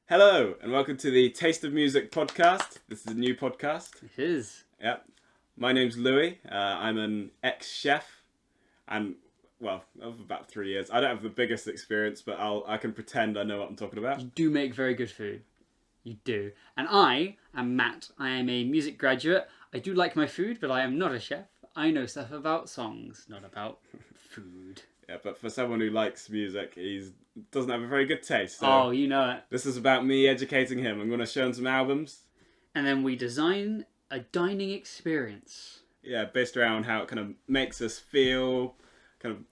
Hello, and welcome to the Taste of Music podcast. This is a new podcast. It is. Yep. My name's Louis. I'm an ex-chef, and, well, of about 3 years. I don't have the biggest experience, but I can pretend I know what I'm talking about. You do make very good food. You do. And I am Matt. I am a music graduate. I do like my food, but I am not a chef. I know stuff about songs, not about food. Yeah, but for someone who likes music, he doesn't have a very good taste. So Oh, you know it. this is about me educating him. I'm going to show him some albums. And then we design a dining experience. Yeah, based around how it kind of makes us feel, kind of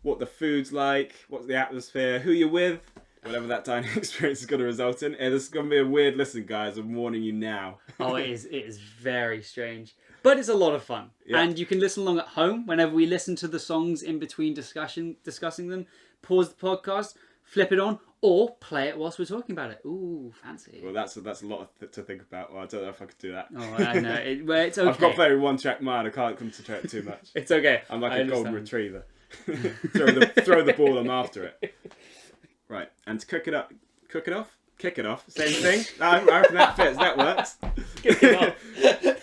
what the food's like, what's the atmosphere, who you're with, whatever that dining experience is going to result in. This is going to be a weird listen, guys. I'm warning you now. Oh, it is. It is very strange. But it's a lot of fun. Yeah. And you can listen along at home whenever we listen to the songs in between discussing them. Pause the podcast, flip it on, or play it whilst we're talking about it. Ooh, fancy. Well, that's a lot to think about. Well, I don't know if I could do that. Oh, I know. It's okay. I've got very one-track mind. I can't concentrate too much. It's okay. I'm like I a understand. golden retriever. throw the ball. I'm after it. Right, and to kick it off. Same thing. I reckon that fits. That works. Kick it off.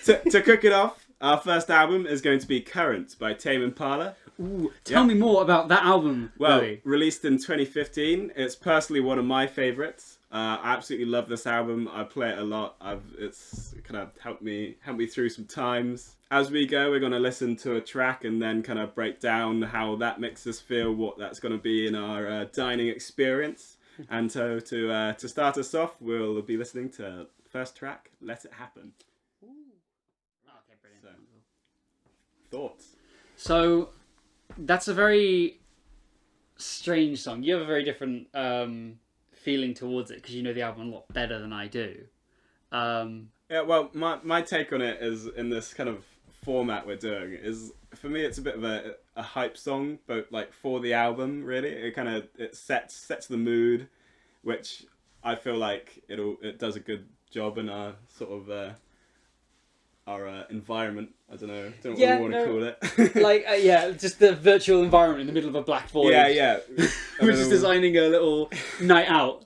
to cook it off, our first album is going to be Current by Tame Impala. Ooh, tell me more about that album. Well, Louis. released in 2015. It's personally one of my favourites. I absolutely love this album. I play it a lot. It's kind of helped me through some times. As we go, we're going to listen to a track and then kind of break down how that makes us feel, what that's going to be in our dining experience. And so to start us off, we'll be listening to the first track, Let It Happen. Ooh. Okay, brilliant. So, thoughts? So, that's a very strange song. You have a very different feeling towards it because you know the album a lot better than I do. Yeah, well, my take on it is in this kind of format we're doing is, for me, it's a bit of a hype song, but like for the album, really. It sets the mood, which I feel like it does a good job in our sort of our environment. I don't know what we want to call it. Like, just the virtual environment in the middle of a black void. Yeah. We're just designing a little night out.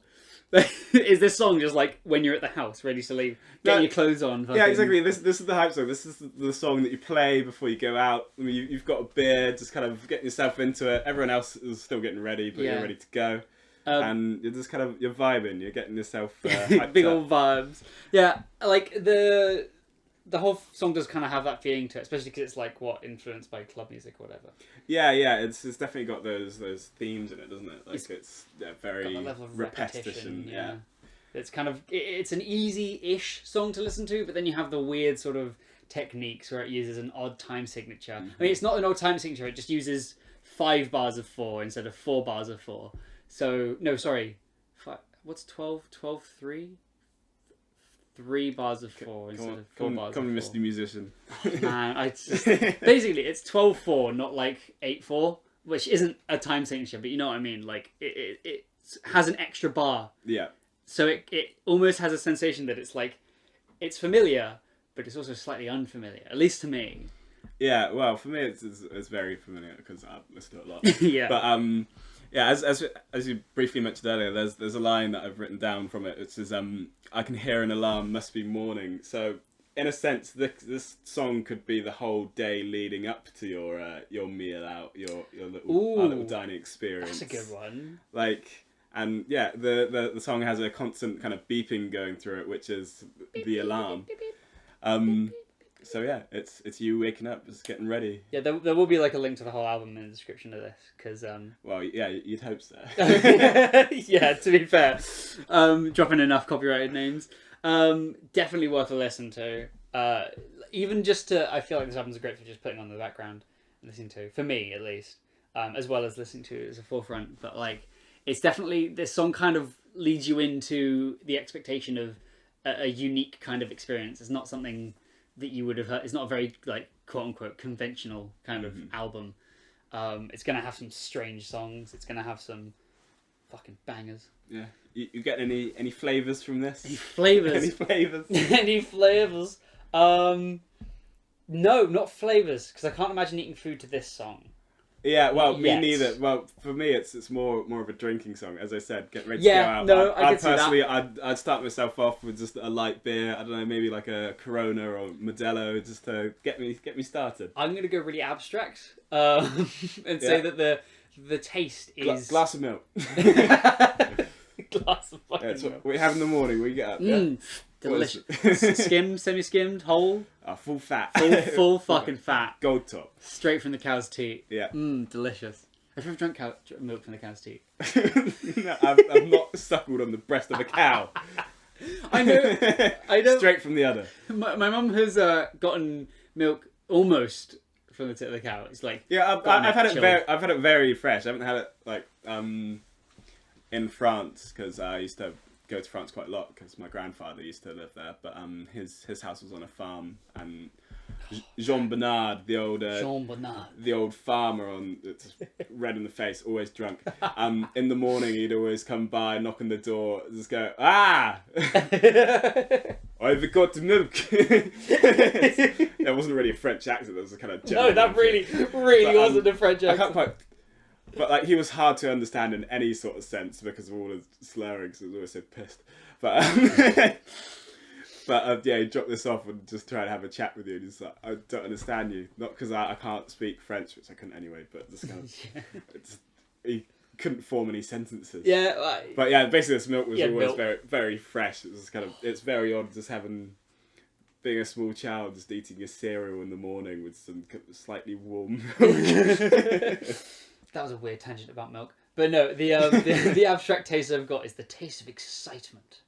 Is this song just like when you're at the house, ready to leave, getting your clothes on? Yeah, exactly. This is the hype song. This is the song that you play before you go out. I mean, you've got a beer, just kind of getting yourself into it. Everyone else is still getting ready, but you're ready to go. And you're just you're vibing. You're getting yourself hyped big up. old vibes. Yeah, like the whole song does kind of have that feeling to it, especially because it's like influenced by club music or whatever. Yeah. It's definitely got those themes in it, doesn't it? Like it's very got that level of repetition. Yeah. It's kind of it's an easy-ish song to listen to, but then you have the weird sort of techniques where it uses an odd time signature. Mm-hmm. I mean, it's not an odd time signature. It just uses 5 bars of 4 instead of 4 bars of 4. So no, sorry, what's 12? 12 3. 3 bars of 4 instead of 4 bars of 4. Come, Mr. Musician. Man, basically it's 12/4, not like 8/4, which isn't a time signature, but you know what I mean. Like it has an extra bar, Yeah. so it almost has a sensation that it's like it's familiar, but it's also slightly unfamiliar, at least to me. Yeah. Well, for me, it's very familiar because I listen to it a lot. Yeah. But yeah, as you briefly mentioned earlier, there's a line that I've written down from it. It says, "I can hear an alarm, must be morning." So, in a sense, this song could be the whole day leading up to your meal out, our little dining experience. That's a good one. Like, and yeah, the song has a constant kind of beeping going through it, which is the alarm. So yeah, it's you waking up, just getting ready. Yeah, there will be like a link to the whole album in the description of this, because Well, yeah, you'd hope so. yeah, to be fair, dropping enough copyrighted names. Definitely worth a listen to. Even just to, I feel like this album's great for just putting on the background and listening to, for me at least, as well as listening to as a forefront. But like, it's definitely, this song kind of leads you into the expectation of a unique kind of experience. It's not something that you would have heard. It's not a very like quote unquote conventional kind of album. It's gonna have some strange songs. It's gonna have some fucking bangers. Yeah. You get any flavours from this? Any flavours? Any flavours? Any flavours? No, not flavours, because I can't imagine eating food to this song. Yeah, well, me Yet. neither. Well, for me, it's more of a drinking song. As I said, get ready to Yeah, go out. no, I can see that. personally, I'd start myself off with just a light beer. I don't know, maybe like a Corona or Modelo, just to get me started. I'm gonna go really abstract and say that the taste is Glass of milk. glass of fucking That's what milk. we have in the morning. We get up. Yeah? Delicious. What is it? Skimmed, semi-skimmed, whole, Full fat. full fucking fat, Gold top. straight from the cow's teat. Yeah. Delicious. Have you ever drunk milk from the cow's teat? No, I've not suckled on the breast of a cow. I know. Straight from the udder. My mum has gotten milk almost from the tip of the cow. It's like I've had it very fresh. I haven't had it like in France because I used to go to France quite a lot because my grandfather used to live there. But his house was on a farm, and Jean Bernard, the old farmer it's red in the face, always drunk. In the morning he'd always come by, knock on the door, just go, "Ah, I've got milk." That wasn't really a French accent. That was a kind of no, that really wasn't a French accent. I can't quite. But like he was hard to understand in any sort of sense because of all his slurring. So he was always so pissed. But yeah, he dropped this off and just tried to have a chat with you. And he's like, "I don't understand you, not because I can't speak French, which I couldn't anyway, but just kind of he couldn't form any sentences." Yeah, but yeah, basically this milk was always milk. very very fresh. It was it's very odd just being a small child, just eating your cereal in the morning with some slightly warm milk. That was a weird tangent about milk, but no, the abstract taste I've got is the taste of excitement.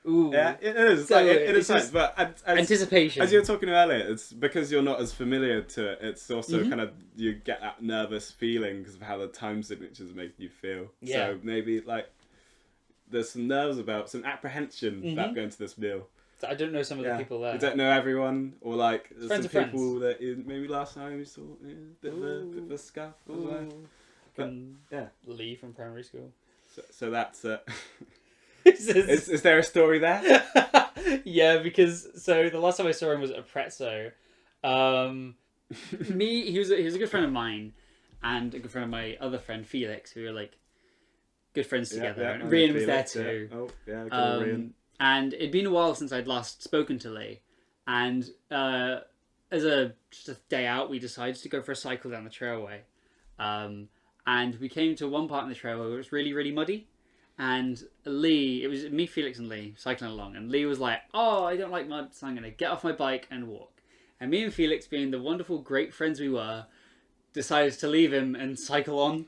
Ooh, yeah, it is. So It is nice, but anticipation. As you were talking earlier, it's because you're not as familiar to it. It's also kind of you get that nervous feeling because of how the time signatures make you feel. Yeah. So maybe like there's some nerves some apprehension about going to this meal. So I don't know some of the people there. You don't know everyone, or like there's Friends some of people that maybe last time you saw a bit of a scuff. But yeah, Lee from primary school. So that's. Is there a story there? Yeah, because so the last time I saw him was at a Prezzo. He was a good friend of mine, and a good friend of my other friend Felix. We were like good friends together, and Rian was there too. Yeah. Oh yeah, good Rian. And it'd been a while since I'd last spoken to Lee, and as just a day out, we decided to go for a cycle down the trailway, and we came to one part in the trailway where it was really really muddy. And Lee, it was me, Felix, and Lee cycling along. And Lee was like, "Oh, I don't like mud, so I'm going to get off my bike and walk." And me and Felix, being the wonderful, great friends we were, decided to leave him and cycle on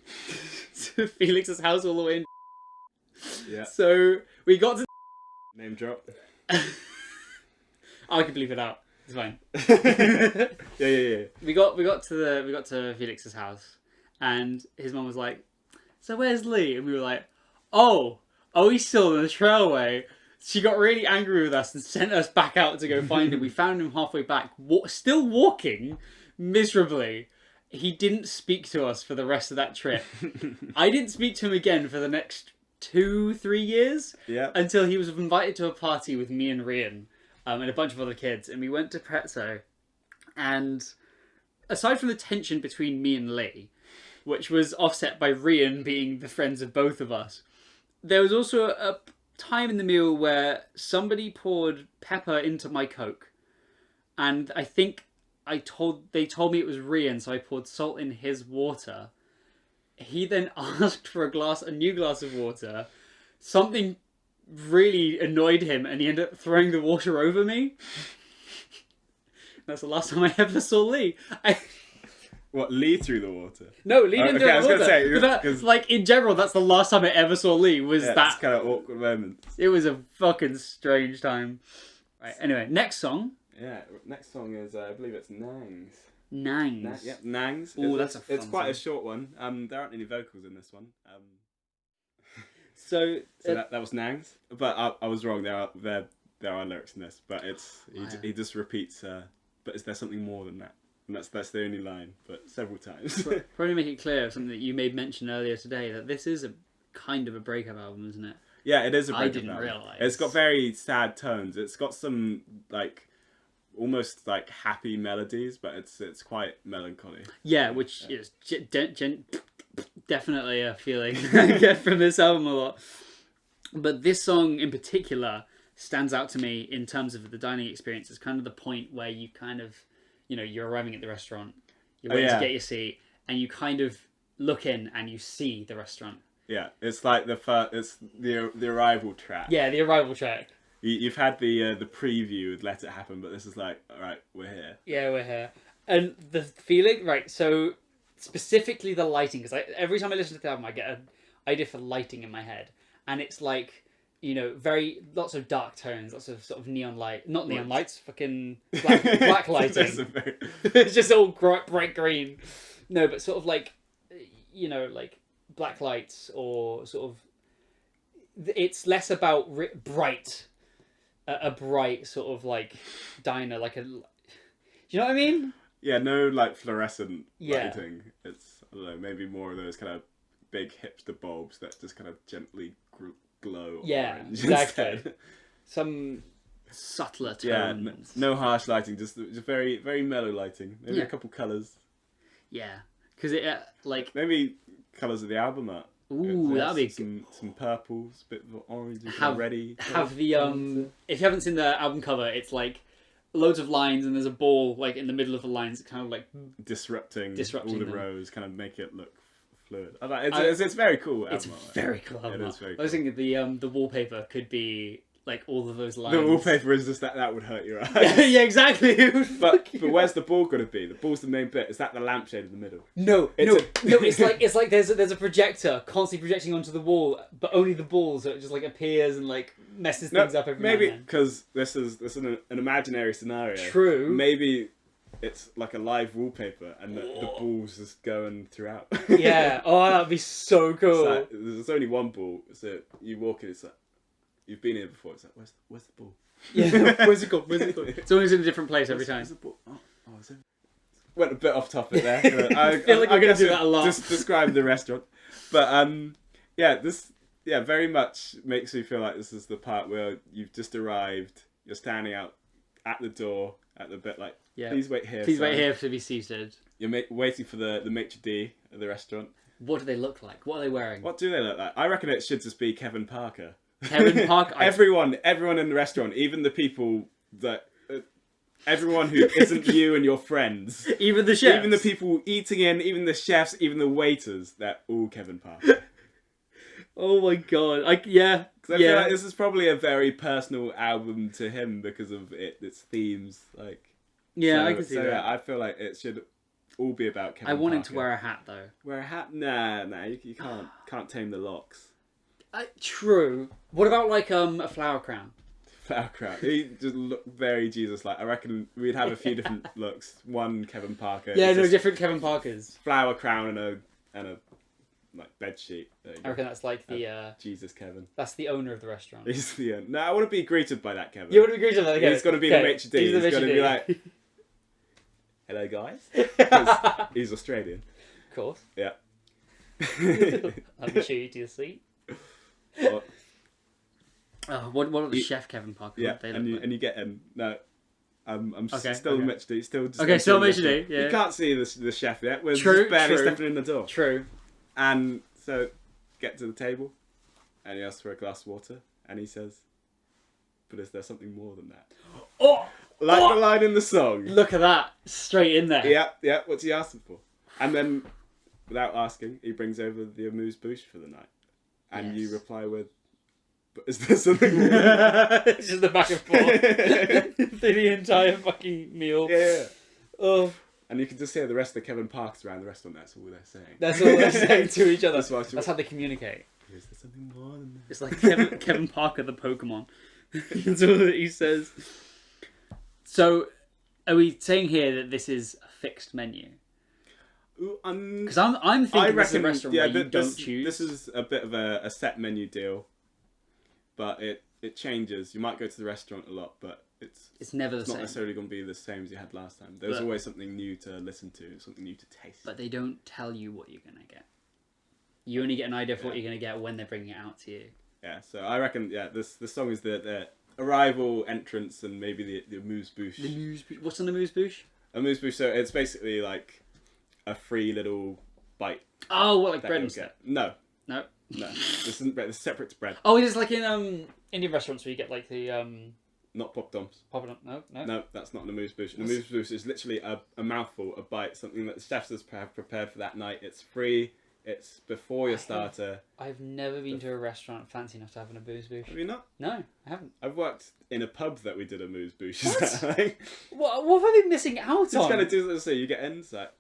to Felix's house all the way in. Yeah. So we got to... Name drop. I can bleep it out. It's fine. Yeah. We got to Felix's house, and his mum was like, "So where's Lee?" And we were like, Oh, he's still in the trailway. She got really angry with us and sent us back out to go find him. We found him halfway back, still walking miserably. He didn't speak to us for the rest of that trip. I didn't speak to him again for the next 2-3 years. Yeah. Until he was invited to a party with me and Rian and a bunch of other kids. And we went to Prezzo. And aside from the tension between me and Lee, which was offset by Rian being the friends of both of us, there was also a time in the meal where somebody poured pepper into my Coke, and I think they told me it was Rian, so I poured salt in his water. He then asked for a new glass of water. Something really annoyed him, and he ended up throwing the water over me. That's the last time I ever saw Lee. What, Lee threw the water? No, Lee didn't do I was the gonna water. say, like, in general, that's the last time I ever saw Lee, was that... It's kind of awkward moment. It was a fucking strange time. Right, anyway, next song. Yeah, next song is, I believe it's Nangs. Nangs. Yep, Nangs. Oh, that's a fun It's quite a song. short one. There aren't any vocals in this one. So that was Nangs. But I was wrong, there are lyrics in this. But he just repeats, but is there something more than that? And that's the only line, but several times. Probably make it clear, something that you made mention earlier today, that this is a kind of a breakup album, isn't it? Yeah, it is a breakup I didn't album. realise. It's got very sad tones. It's got some, like, almost like happy melodies, but it's quite melancholy. Yeah, which is definitely a feeling I get from this album a lot. But this song in particular stands out to me in terms of the dining experience. It's kind of the point where you kind of, you're arriving at the restaurant, you're waiting to get your seat, and you kind of look in and you see the restaurant. Yeah, it's like it's the arrival track. Yeah, the arrival track. You've had the preview with Let It Happen, but this is like, all right, we're here. Yeah, we're here. And the feeling, right, so specifically the lighting, because every time I listen to the album, I get an idea for lighting in my head. And it's like, lots of dark tones, lots of sort of neon light. Not neon lights, fucking black lighting. It's just all bright green. No, but sort of like, like black lights or sort of... It's less about bright... a bright sort of like diner, like do you know what I mean? Yeah, no like fluorescent lighting. It's, I don't know, maybe more of those kind of big hipster bulbs that just kind of gently glow orange instead. Some subtler tones. Yeah, no harsh lighting, just very very mellow lighting. Maybe a couple colours. Yeah, because it like maybe colours of the album art. Ooh, that'd be some purples, bit of orange, ready. Have the if you haven't seen the album cover, it's like loads of lines and there's a ball like in the middle of the lines, kind of like disrupting all the them. Rows, kind of make it look fluid. It's very cool. It's very cool. Album art. I was thinking the wallpaper could be like all of those lines. The wallpaper is just that would hurt your eyes. Yeah, exactly. But where's the ball gonna be? The ball's the main bit. Is that the lampshade in the middle? No. It's like there's a projector constantly projecting onto the wall, but only the ball, so it just like appears and like messes things up every maybe now and then. Because this is an imaginary scenario. True. Maybe it's like a live wallpaper and the ball's just going throughout. Yeah. Oh, that'd be so cool. Like, there's only one ball, so you walk in. It's like, you've been here before. It's like, where's the ball? Yeah, where's it gone? It's always in a different place every time. Where's the ball? Oh, is it? Went a bit off topic there. I feel like we're going to do that a lot. Just describe the restaurant. But, this very much makes me feel like this is the part where you've just arrived, you're standing out at the door, at the bit like, please wait here. Please wait here to be seated. You're waiting for the maitre d' at the restaurant. What do they look like? What are they wearing? What do they look like? I reckon it should just be Kevin Parker. Kevin Parker. Everyone in the restaurant, even the people that, everyone who isn't you and your friends, even the chefs, even the people eating in, even the chefs, even the waiters, they're all Kevin Parker. Oh my god! I feel like this is probably a very personal album to him because of its themes. Like, I can see that. Yeah, I feel like it should all be about Kevin. I want Parker. him to wear a hat though. Wear a hat? Nah, you can't tame the locks. True. What about like a flower crown? Flower crown. He just looked very Jesus-like. I reckon we'd have a few different looks. One Kevin Parker. Yeah, no, different Kevin Parkers. Flower crown and a like bed sheet. I reckon that's like the Jesus Kevin. That's the owner of the restaurant. He's the owner. No, I want to be greeted by that Kevin. You want to be greeted by that Kevin? He's got to be the maitre d'. He's got to be like, hello guys. He's Australian. Of course. Yeah. Let me show you to your seat. What are the chef Kevin Parker? Yeah, and you get him. No, I'm still maitre d'. Still maitre d'. Yeah. You can't see the chef yet. We're just barely stepping in the door. True. And so, get to the table, and he asks for a glass of water, and he says, "But is there something more than that?" Oh, the line in the song. Look at that, straight in there. Yeah. What's he asking for? And then, without asking, he brings over the amuse-bouche for the night, and you reply with, "But is there something more?" It's just the back and forth through the entire fucking meal. Yeah. Oh. And you can just hear the rest of the Kevin Parkers around the restaurant. That's all they're saying. That's all they're saying to each other. That's how they communicate. Is there something more than that? It's like Kevin Parker, the Pokemon. That's all that he says. So, are we saying here that this is a fixed menu? Because I'm thinking this is a restaurant where you don't choose. This is a bit of a set menu deal, but it changes. You might go to the restaurant a lot, but it's never the same. It's not necessarily going to be the same as you had last time. There's always something new to listen to, something new to taste. But they don't tell you what you're going to get. You only get an idea of what you're going to get when they're bringing it out to you. Yeah, so I reckon, this song is the arrival, entrance, and maybe the amuse-bouche. The amuse-bouche. What's an amuse-bouche? Amuse-bouche, so it's basically like a free little bite. Oh, what, like that bread you'll and stuff? get. No, No. this isn't bread. This is separate to bread. Oh, it's like in Indian restaurants where you get like the Not poppadoms. poppadom. No. No, that's not an amuse-bouche. An amuse-bouche is literally a mouthful, a bite, something that the chefs have prepared for that night. It's free. It's before your starter. I've never been to a restaurant fancy enough to have an amuse-bouche. Have you not? No, I haven't. I've worked in a pub that we did amuse-bouche. What? What have I been missing out Just on? kind of do this so you get insight.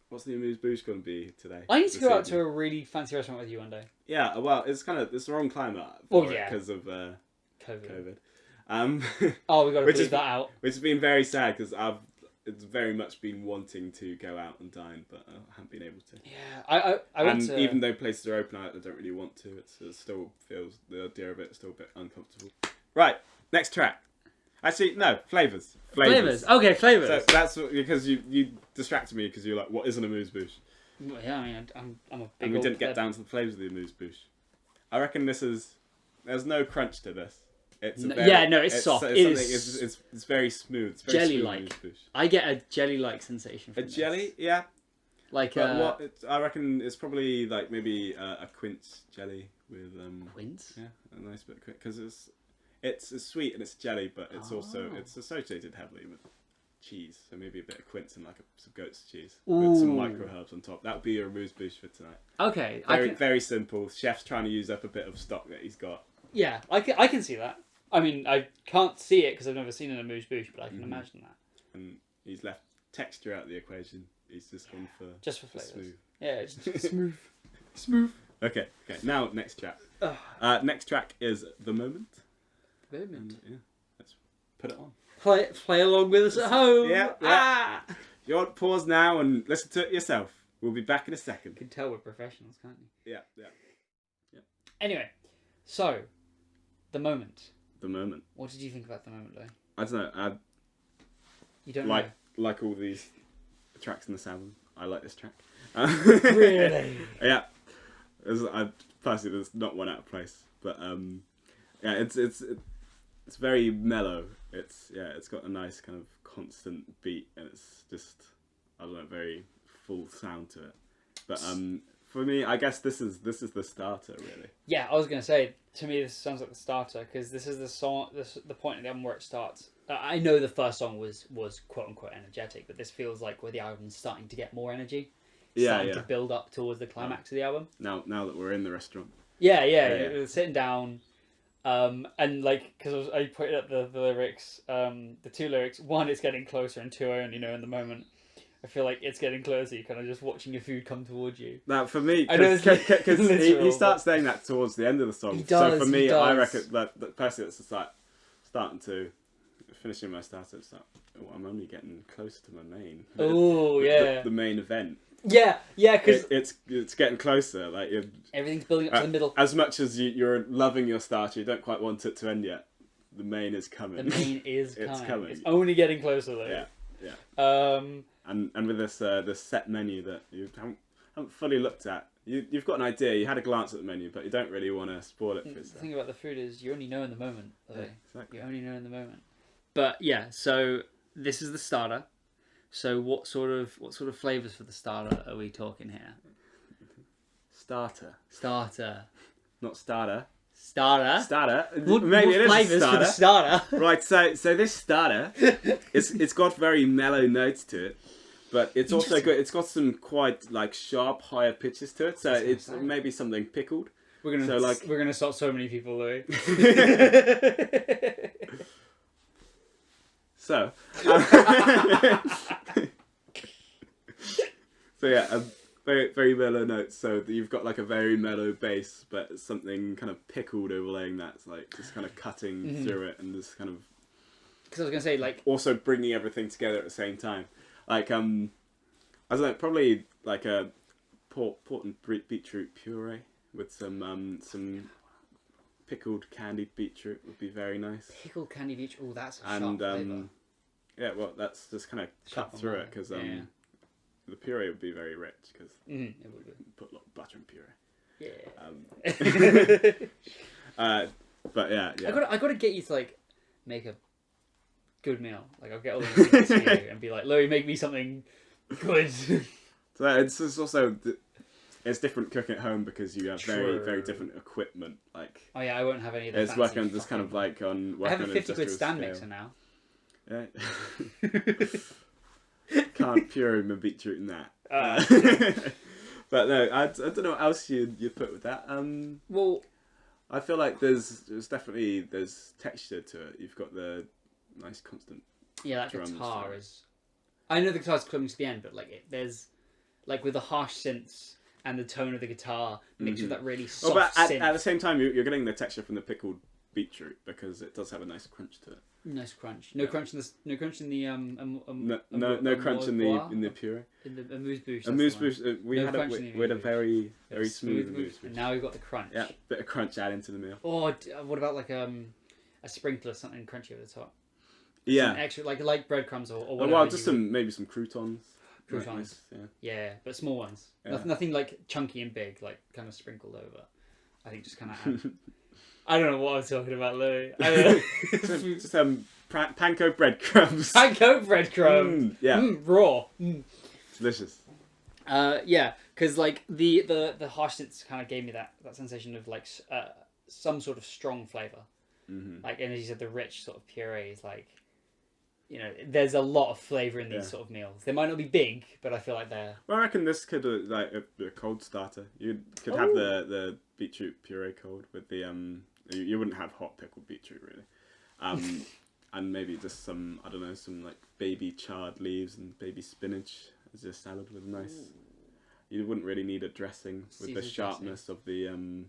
What's the amuse-bouche going to be today? I need to go out this to a evening? really fancy restaurant with you one day. Yeah, well, it's the wrong climate Well, yeah. because of COVID. COVID. Oh, we got to Which bleep is- that out. Which has been very sad because it's very much been wanting to go out and dine, but I haven't been able to. Yeah, I went And to... even though places are open, I don't really want to. It still feels, the idea of it is still a bit uncomfortable. Right, next track. Actually, no, flavours. Flavors. Okay, flavors. So that's because you distracted me because you're like, what is an amuse-bouche? Well, yeah, I mean, I'm a big. And we old didn't get pleb. down to the flavours of the amuse-bouche. I reckon there's no crunch to this. It's a it's soft. It's very smooth. It's very Jelly-like. smooth amuse-bouche. I get a jelly-like sensation from A this. jelly, yeah. Like But I reckon it's probably like maybe a quince jelly with quince. yeah, a nice bit of quince because it's sweet and it's jelly, but it's also it's associated heavily with cheese, so maybe a bit of quince and like some goat's cheese with some Ooh. micro herbs on top. That would be your amuse-bouche for tonight. Okay, Very simple. Chef's trying to use up a bit of stock that he's got. Yeah, I can see that. I mean, I can't see it because I've never seen an amuse-bouche, but I can imagine that. And he's left texture out of the equation. He's just gone for Just for flavours. smooth. Yeah, it's just smooth. Okay. Now next track. Next track is The Moment. And, yeah, let's put it on. Play along with us at home. Yeah. Ah! You want to pause now and listen to it yourself. We'll be back in a second. You can tell we're professionals, can't you? Yeah. Anyway, so The Moment. The Moment. What did you think about The Moment, though? I don't know. You don't Like all these tracks in this album, I like this track. know. Really? Yeah. I personally, there's not one out of place, but yeah, it's very mellow. It's got a nice kind of constant beat, and it's just I don't know, very full sound to it. But for me, I guess this is the starter really. Yeah, I was gonna say. To me, this sounds like the starter because this is the song, the point of the album where it starts. I know the first song was quote unquote energetic, but this feels like where the album's starting to get more energy. Starting to build up towards the climax of the album. Now that we're in the restaurant. Yeah. Sitting down, and like because I put up the lyrics, the two lyrics. One, it's getting closer, and two, I only know in the moment. I feel like it's getting closer. You're kind of just watching your food come towards you. Now, for me, I know it's because literal, he starts saying that towards the end of the song. He does, so for me, he does. I reckon that personally, it's just like starting to finishing my starter. It's like, oh, I'm only getting close to my main. Oh yeah. The main event. Yeah, because It's getting closer. Like everything's building up to the middle. As much as you're loving your starter, you don't quite want it to end yet. The main is coming. The main is It's coming. coming. It's only getting closer though. Yeah. And with this set menu that you haven't fully looked at, you've got an idea. You had a glance at the menu, but you don't really want to spoil it for The yourself. thing about the food is you only know in the moment. Though. Yeah, exactly. You only know in the moment. But yeah, so this is the starter. So what sort of flavors for the starter are we talking here? Starter, not starter. Starter. Maybe What it is flavors a for the starter. starter? Right. So this starter, it's got very mellow notes to it, but it's also good. It's got some quite like sharp, higher pitches to it. So it's maybe something pickled. We're gonna stop so many people, Louis. So, so yeah, very very mellow notes. So you've got like a very mellow bass, but something kind of pickled overlaying that. It's like just kind of cutting through it and just kind of. Because I was gonna say like also bringing everything together at the same time. Like I don't know, probably like a pork and beetroot puree with some pickled candied beetroot would be very nice. pickled candy beach. Oh, that's a sharp flavor. Yeah, well, that's just kind of Sharp cut through on it because yeah. the puree would be very rich because It would be. put a lot of butter in puree. Yeah. But yeah. I gotta get you to like make a good meal. Like I'll get all the ingredients to you and be like, Louis, make me something good. So it's also it's different cooking at home because you have very True. different equipment. Like Oh yeah, I won't have any of the it's fancy working on just kind of fucking- like on I working have a on 50 quid industrial stand scale. mixer now. Yeah. Can't puree my beetroot in that. But no, I don't know what else you'd put with that. Well, I feel like there's texture to it. You've got the nice constant. yeah, that drums, guitar right? is. I know the guitar's coming to the end, but like there's like with the harsh synths and the tone of the guitar mixed with that really soft but synth. at the same time, you're getting the texture from the pickled beetroot because it does have a nice crunch to it. Nice crunch. No crunch in the. No crunch in the No crunch in the puree. In the amuse bouche. Amuse bouche. We No had crunch in the we had a amuse-bouche. very smooth amuse And bouche. now we've got the crunch. Yeah, bit of crunch added into the meal. Or what about like a sprinkler, something crunchy over the top? Yeah. Some extra like breadcrumbs or Oh, whatever. well, just maybe some croutons. Croutons. Nice, Yeah, but small ones. Yeah. Nothing like chunky and big, like kind of sprinkled over. I think just kind of. I don't know what I was talking about, Louis. I don't know. just panko breadcrumbs. Panko breadcrumbs. Yeah. Raw. Delicious. Yeah, because like the harsh synths kind of gave me that sensation of like some sort of strong flavor. Mm-hmm. Like, and as you said, the rich sort of puree is like, you know, there's a lot of flavor in these sort of meals. They might not be big, but I feel like they're. Well, I reckon this could like a cold starter. You could have the beetroot puree cold with the You wouldn't have hot pickled beetroot really, and maybe just some some like baby chard leaves and baby spinach as a salad with nice. You wouldn't really need a dressing with Caesar the sharpness of the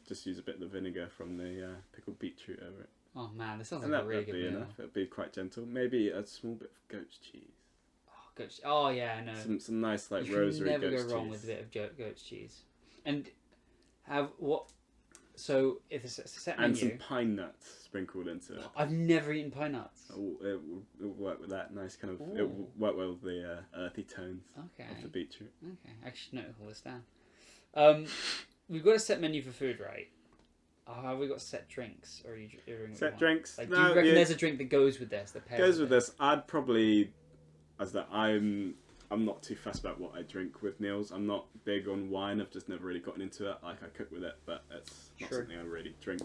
Just use a bit of the vinegar from the pickled beetroot over it. Oh man, this sounds And like a really that'd good be meal. enough. It'd be quite gentle. Maybe a small bit of goat's cheese. Oh, goat's, oh yeah, I know. Some nice like you rosary can never goat's go wrong cheese. with a bit of goat's cheese. And have what? So if it's a set And menu, some pine nuts sprinkled into it. I've never eaten pine nuts. It'll work with that nice kind of. Ooh. It will work well with the earthy tones Okay. of the beetroot. Okay, I should note all this down. We've got a set menu for food, right? Have we got set drinks, or are you ordering what you Set want? drinks. Like, No, do you reckon yeah, there's a drink that goes with this? That pairs goes with this. I'd probably, as that I'm not too fussed about what I drink with meals. I'm not big on wine. I've just never really gotten into it. Like I cook with it, but it's not Sure. something I really drink.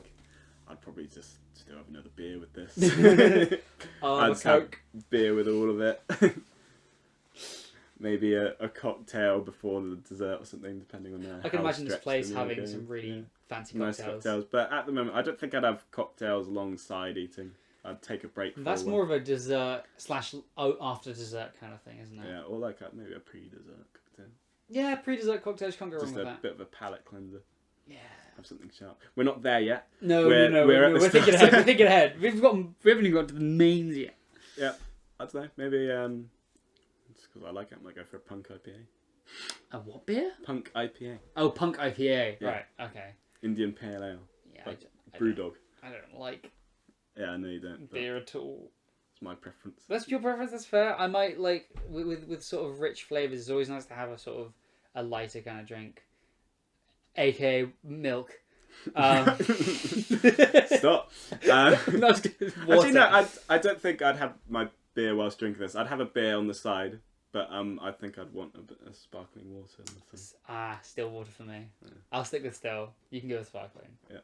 I'd probably just still have another beer with this. I'd just have Coke. beer with all of it. Maybe a cocktail before the dessert or something, depending on I can how imagine this stretched place the meal having goes. some really Yeah. fancy Nice cocktails. cocktails. But at the moment, I don't think I'd have cocktails alongside eating. I'd take a break. That's for more one. of a dessert / after dessert kind of thing, isn't it? Yeah, or like maybe a pre-dessert cocktail. Yeah, pre-dessert cocktails can't go wrong Just with a that. bit of a palate cleanser. Yeah. Have something sharp. We're not there yet. No, We're at the we're thinking start. ahead. We're thinking ahead. We haven't even got to the mains yet. Yeah, I don't know. Maybe just because I like it, I might go for a punk IPA. A what beer? Punk IPA. Oh, punk IPA. Yeah. Right. Okay. Indian Pale Ale. Yeah. Like I Brewdog. don't like Yeah, I know you don't. But beer at all. it's my preference. That's your preference. That's fair. I might like with sort of rich flavors. It's always nice to have a sort of a lighter kind of drink, aka milk. Stop. Water. Actually, no. I don't think I'd have my beer whilst drinking this. I'd have a beer on the side, but I think I'd want a bit of sparkling water. In the thing. Still water for me. Yeah. I'll stick with still. You can go with sparkling. Yeah.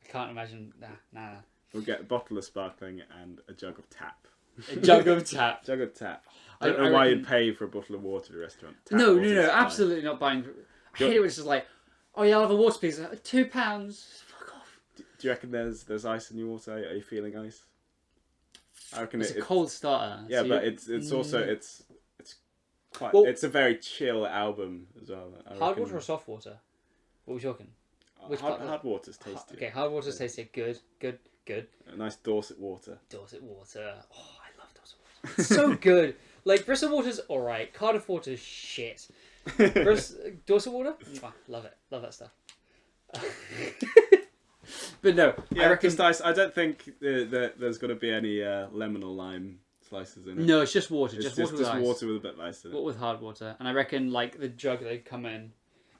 I can't imagine. Nah. We'll get a bottle of sparkling and a jug of tap. A jug of tap. Jug of tap. I I don't know why reckon- you'd pay for a bottle of water at a restaurant. Tap No, water's fine. absolutely not buying. I hate it when it's just like, oh yeah, I'll have a water please. £2. Fuck off. Do you reckon there's ice in your water? Are you feeling ice? I reckon It's a cold starter. Yeah, so but you- it's also it's quite. Well- it's a very chill album as well. I hard reckon. water or soft water? What are we talking? Which hard, part- hard water's tasty. Okay, hard water's tasty. Good. A nice Dorset water. Dorset water. Oh, I love Dorset water. It's so good. Like Bristol water's alright. Cardiff water's shit. Dorset water? Mwah, love it. Love that stuff. But no, Yeah, I reckon. just ice. I don't think there's going to be any lemon or lime slices in it. No, it's just water. it's Just just, water with ice. water with a bit of ice in it. What with hard water? And I reckon like the jug they come in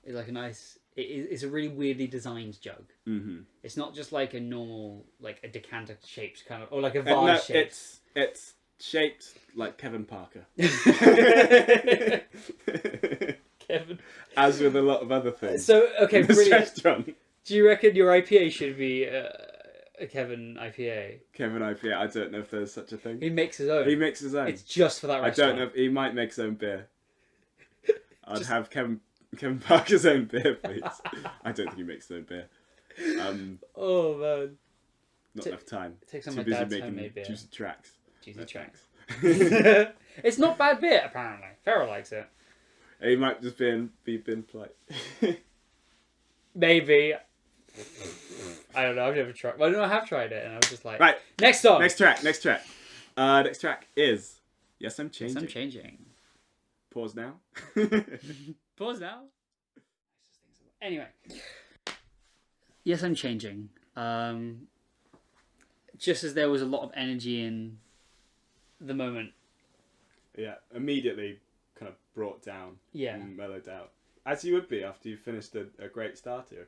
is like a nice it's a really weirdly designed jug. Mm-hmm. It's not just like a normal, like a decanter shaped kind of, or like a No, vase shape. it's shaped like Kevin Parker. Kevin. As with a lot of other things. So okay, in this brilliant. restaurant. Do you reckon your IPA should be a Kevin IPA? Kevin IPA. I don't know if there's such a thing. He makes his own. He makes his own. It's just for that I restaurant. don't know if he might make his own beer. I'd have Kevin Parker's own beer, please. I don't think he makes his own beer. Oh man. Not enough time. Take some Too of my busy dad's making homemade beer. juicy tracks. Juicy tracks. It's not bad beer apparently. Farrell likes it. He might just be polite. Maybe. I don't know. I've never tried. Well, no, I have tried it, and I was just like, Right. Next song. Next track. Next track is Yes, I'm Changing. Yes, I'm changing. Pause now. Pause now. Anyway. Yes, I'm changing. Just as there was a lot of energy in the moment. Yeah, immediately kind of brought down. Yeah. And mellowed out. As you would be after you finished a great starter.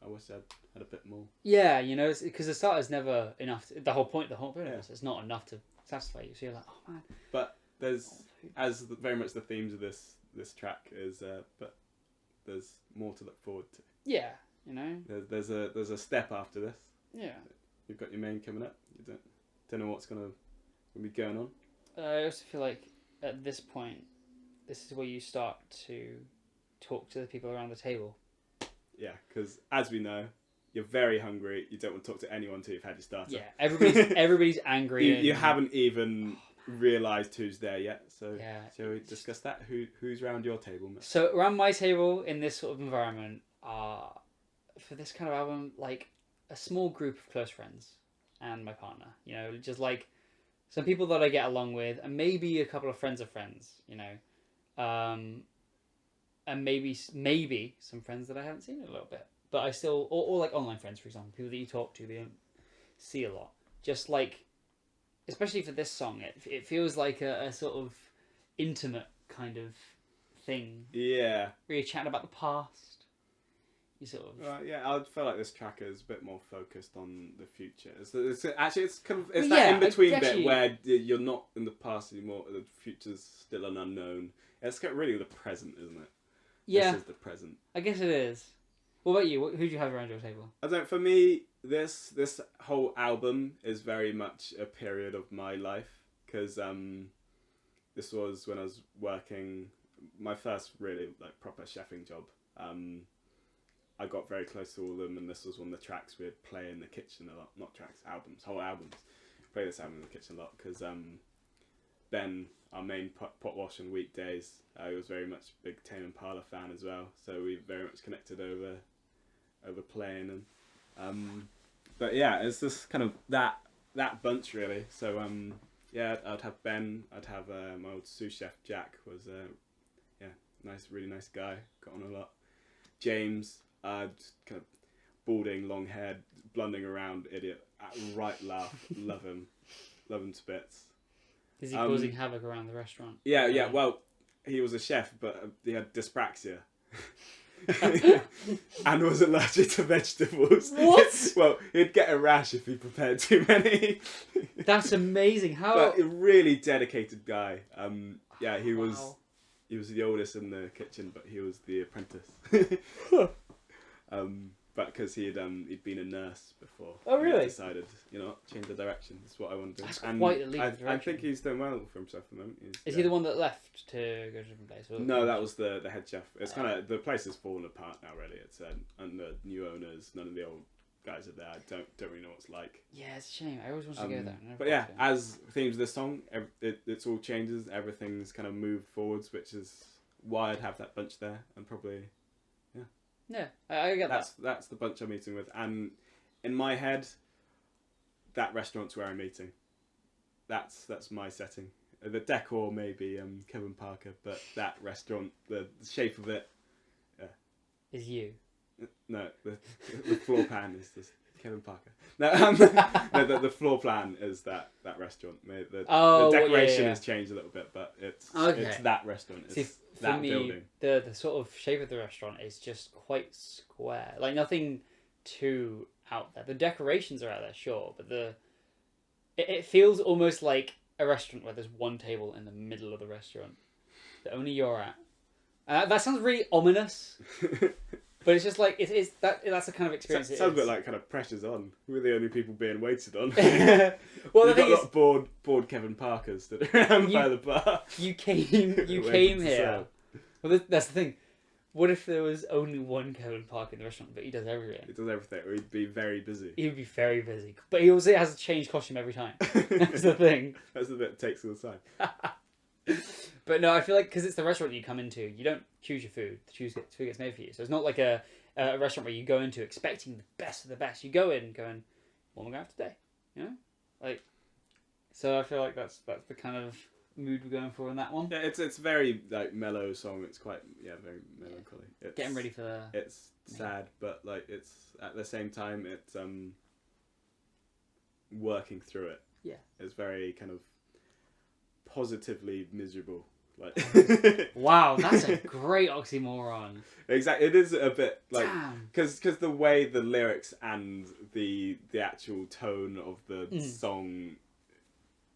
I wish I'd had a bit more. Yeah, you know, because the starter's never enough. The whole point Yeah. is it's not enough to satisfy you. So you're like, oh man. But there's very much the themes of this track is, but there's more to look forward to. Yeah, you know. There's a step after this. Yeah. You've got your main coming up. You don't know what's gonna be going on. I also feel like at this point, this is where you start to talk to the people around the table. Yeah, because as we know, you're very hungry. You don't want to talk to anyone until you've had your starter. Yeah, everybody's angry. You haven't even realised who's there yet. So Yeah. shall we discuss that? Who's around your table, Matt? So around my table in this sort of environment are, for this kind of album, like a small group of close friends and my partner. You know, just like some people that I get along with, and maybe a couple of friends of friends. You know, and maybe some friends that I haven't seen in a little bit, but I still, or like online friends, for example, people that you talk to, that you don't see a lot. Just like, especially for this song, it feels like a sort of intimate kind of thing. Yeah. Where you're chatting about the past. You sort of. Yeah, I feel like this track is a bit more focused on the future. It's actually kind of Well, that yeah, in between actually- bit where you're not in the past anymore. The future's still an unknown. It's really the present, isn't it? Yeah, This is the present. I guess it is. What about you? Who do you have around your table? I don't. For me, this whole album is very much a period of my life because this was when I was working my first really like proper chefing job. I got very close to all of them, and this was one of the tracks we'd play in the kitchen a lot. Not tracks, albums, whole albums. Play this album in the kitchen a lot because Ben, our main pot wash on weekdays, he was very much a big Tame Impala fan as well. So we very much connected over playing and but yeah, it's just kind of that bunch really. So yeah, I'd have Ben, I'd have my old sous chef Jack was really nice guy, got on a lot. James, just kind of balding, long haired, blundering around idiot, right laugh, love him to bits. Is he causing havoc around the restaurant? Yeah. Well, he was a chef, but he had dyspraxia. And was allergic to vegetables. What? Well, he'd get a rash if he prepared too many. That's amazing. How? But a really dedicated guy. Yeah, he was. Wow. He was the oldest in the kitchen, but he was the apprentice. But because he'd been a nurse before. Oh, really? He decided, change the direction. That's what I want to do. That's And quite a leap of I direction. think he's doing well for himself at the moment. Is he the one that left to go to a different place? Or... No, that was the head chef. It's kind of the place has fallen apart now. Really, it's under new owners. None of the old guys are there. I don't really know what it's like. Yeah, it's a shame. I always wanted to go there. I never But yeah, got to. as themes of this song, it's all changes. Everything's kind of moved forwards, which is why I'd have that bunch there, and probably. Yeah, I get that. That's the bunch I'm eating with, and in my head, that restaurant's where I'm eating. That's my setting. The decor may be Kevin Parker, but that restaurant, the shape of it, Is you. no, the floor pan is this Kevin Parker. No, no, the floor plan is that restaurant. The decoration has changed a little bit, but it's that restaurant. It's that building. The sort of shape of the restaurant is just quite square. Like nothing too out there. The decorations are out there, sure, but it feels almost like a restaurant where there's one table in the middle of the restaurant that only you're at. That sounds really ominous. But it's just like that's the kind of experience. It sounds a bit like kind of pressure's on. We're the only people being waited on. Well, the thing is, a lot of bored Kevin Parkers that are around by the bar. You came here. Well, that's the thing. What if there was only one Kevin Parker in the restaurant, but he does everything? He does everything, or he'd be very busy. He would be very busy, but he also has a changed costume every time. That's the thing. That's the bit it takes all the time. But no, I feel like because it's the restaurant you come into, you don't choose your food. The food gets made for you. So it's not like a restaurant where you go into expecting the best of the best. You go in going, what am I going to have today? You know? Like, so I feel like that's the kind of mood we're going for in that one. Yeah, it's very like mellow song. It's quite very melancholy. It's getting ready for it's sad, but like it's at the same time it's working through it. Yeah. It's very kind of positively miserable. Like wow, that's a great oxymoron. Exactly, it is a bit like Damn. because the way the lyrics and the actual tone of the song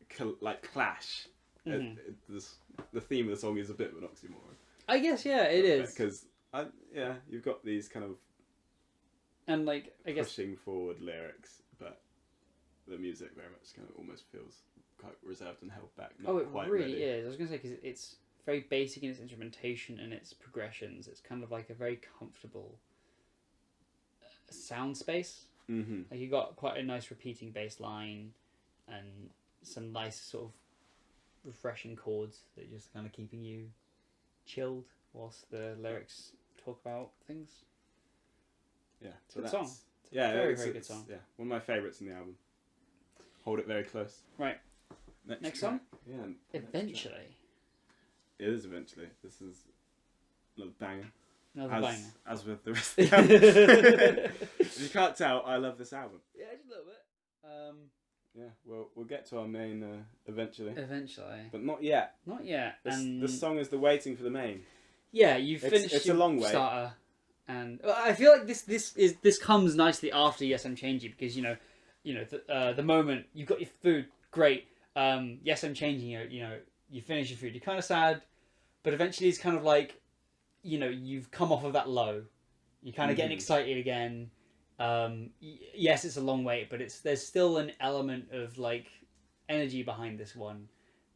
clash. The theme of the song is a bit of an oxymoron. I guess it is because you've got these kind of and like I guess pushing forward lyrics, but the music very much kind of almost feels quite reserved and held back. Not it quite really ready. is. I was going to say because it's very basic in its instrumentation and its progressions. It's kind of like a very comfortable sound space. Mm-hmm. Like you got quite a nice repeating bass line and some nice sort of refreshing chords that are just kind of keeping you chilled whilst the lyrics talk about things. Yeah, it's a good song. It's a very good song. Yeah, one of my favourites in the album. Hold it very close. Right. Next song? Yeah. Eventually. It is eventually. This is another banger. Another banger. As with the rest of the album. If you can't tell, I love this album. Yeah, just a little bit. Yeah, we'll get to our main eventually. Eventually. But not yet. Not yet. This song is the waiting for the main. Yeah, you've finished it's a long way. Starter. And I feel like this comes nicely after Yes I'm Changing because the moment you've got your food, great. Yes I'm Changing. You finish your food, you're kind of sad, but eventually it's kind of like, you've come off of that low. You're kind of getting excited again. Yes, it's a long wait, but there's still an element of like energy behind this one.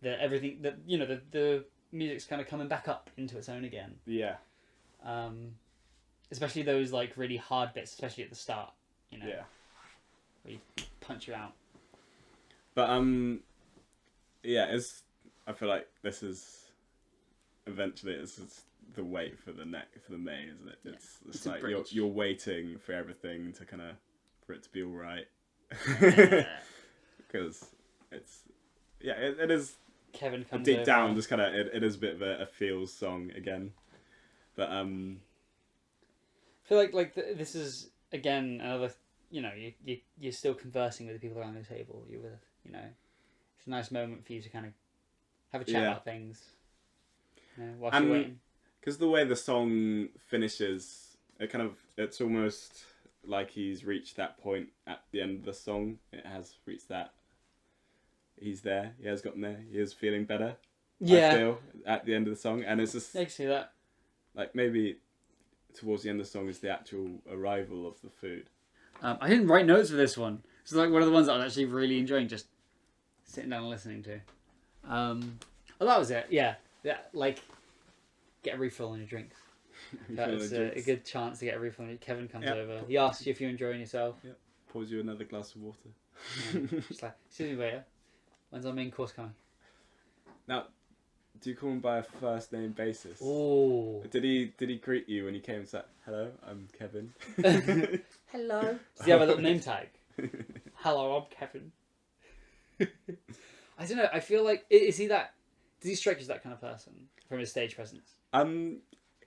That everything that the music's kind of coming back up into its own again. Yeah. Especially those like really hard bits, especially at the start. Yeah. Where you punch you out. But I feel like this is eventually it's the wait for the main, isn't it? It's like you're waiting for everything to for it to be all right. Because it is. Kevin comes deep over. down, just it is a bit of a feels song again, but I feel like this is again another. You're still conversing with the people around the table. You're with it's a nice moment for you to kind of have a chat about things. Whilst you're waiting. Because the way the song finishes, it's almost like he's reached that point at the end of the song. It has reached that. He's there. He has gotten there. He is feeling better. Yeah. I feel at the end of the song, and it's just. I can see that. Like maybe towards the end of the song is the actual arrival of the food. I didn't write notes for this one. It's like one of the ones that I was actually really enjoying, just sitting down and listening to. Well, that was it. Yeah. Like, get a refill on your drinks. That's a good chance to get a refill. Kevin comes over. He asks you if you're enjoying yourself. Yep. Pours you another glass of water. Just like, excuse me, waiter. When's our main course coming? Now, do you call him by a first name basis? Oh. Did he greet you when he came and said, "Hello, I'm Kevin"? Hello. Does he have a little name tag? Hello, I'm Kevin. I don't know. I feel like does he strike you as that kind of person from his stage presence?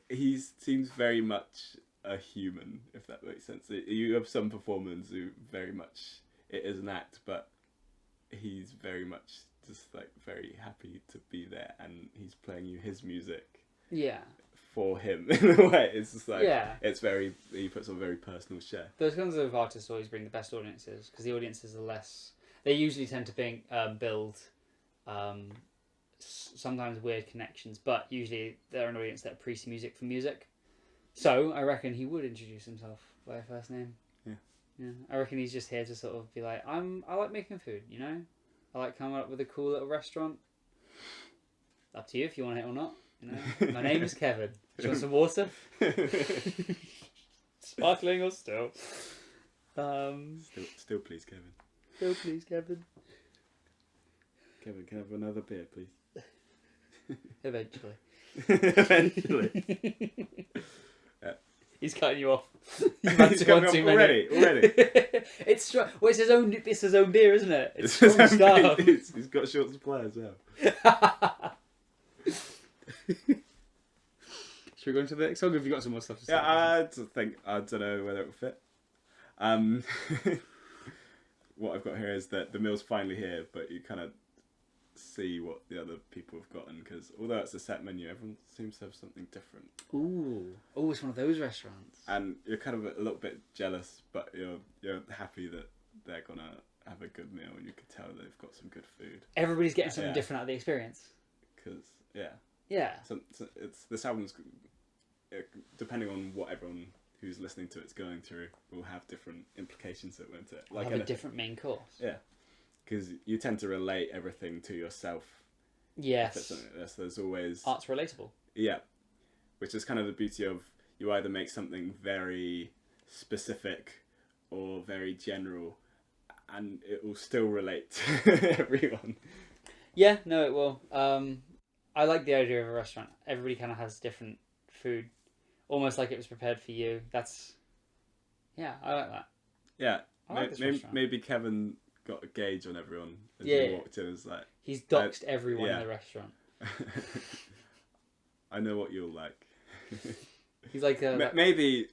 He seems very much a human, if that makes sense. You have some performers who very much it is an act, but he's very much just like very happy to be there, and he's playing you his music Yeah. for him in a way. It's just like Yeah. it's very he puts on a very personal share. Those kinds of artists always bring the best audiences because the audiences are less. They usually tend to build sometimes weird connections, but usually they're an audience that appreciates music for music. So I reckon he would introduce himself by a first name. Yeah. I reckon he's just here to sort of be like, I like making food, you know? I like coming up with a cool little restaurant. Up to you if you want it or not. You know? My name is Kevin. Do you want some water? Sparkling or still? Still please, Kevin. Still please, Kevin. Kevin, can I have another beer, please? Eventually. Eventually. He's cutting you off. He's cutting me off already. It's strong. Well, it's his own beer, isn't it? It's His strong own stuff. beer. He's got a short supply as well. Should we go into the next song? Have you got some more stuff to say? Yeah, I don't know whether it will fit. What I've got here is that the meal's finally here, but you kind of see what the other people have gotten, because although it's a set menu, everyone seems to have something different. Ooh, it's one of those restaurants. And you're kind of a little bit jealous, but you're happy that they're gonna have a good meal, and you can tell they've got some good food. Everybody's getting something different out of the experience. Because so it's this album's depending on what everyone who's listening to it's going through will have different implications that went to it. Like a different main course. Yeah. Because you tend to relate everything to yourself. Yes. If it's something like this, there's always... Art's relatable. Yeah. Which is kind of the beauty of you either make something very specific or very general, and it will still relate to everyone. Yeah, no, it will. I like the idea of a restaurant. Everybody kind of has different food, almost like it was prepared for you. Yeah, I like that. Yeah. I like this restaurant. Maybe Kevin got a gauge on everyone as he walked in. It's like he's doxed everyone in the restaurant. I know what you'll like. He's like maybe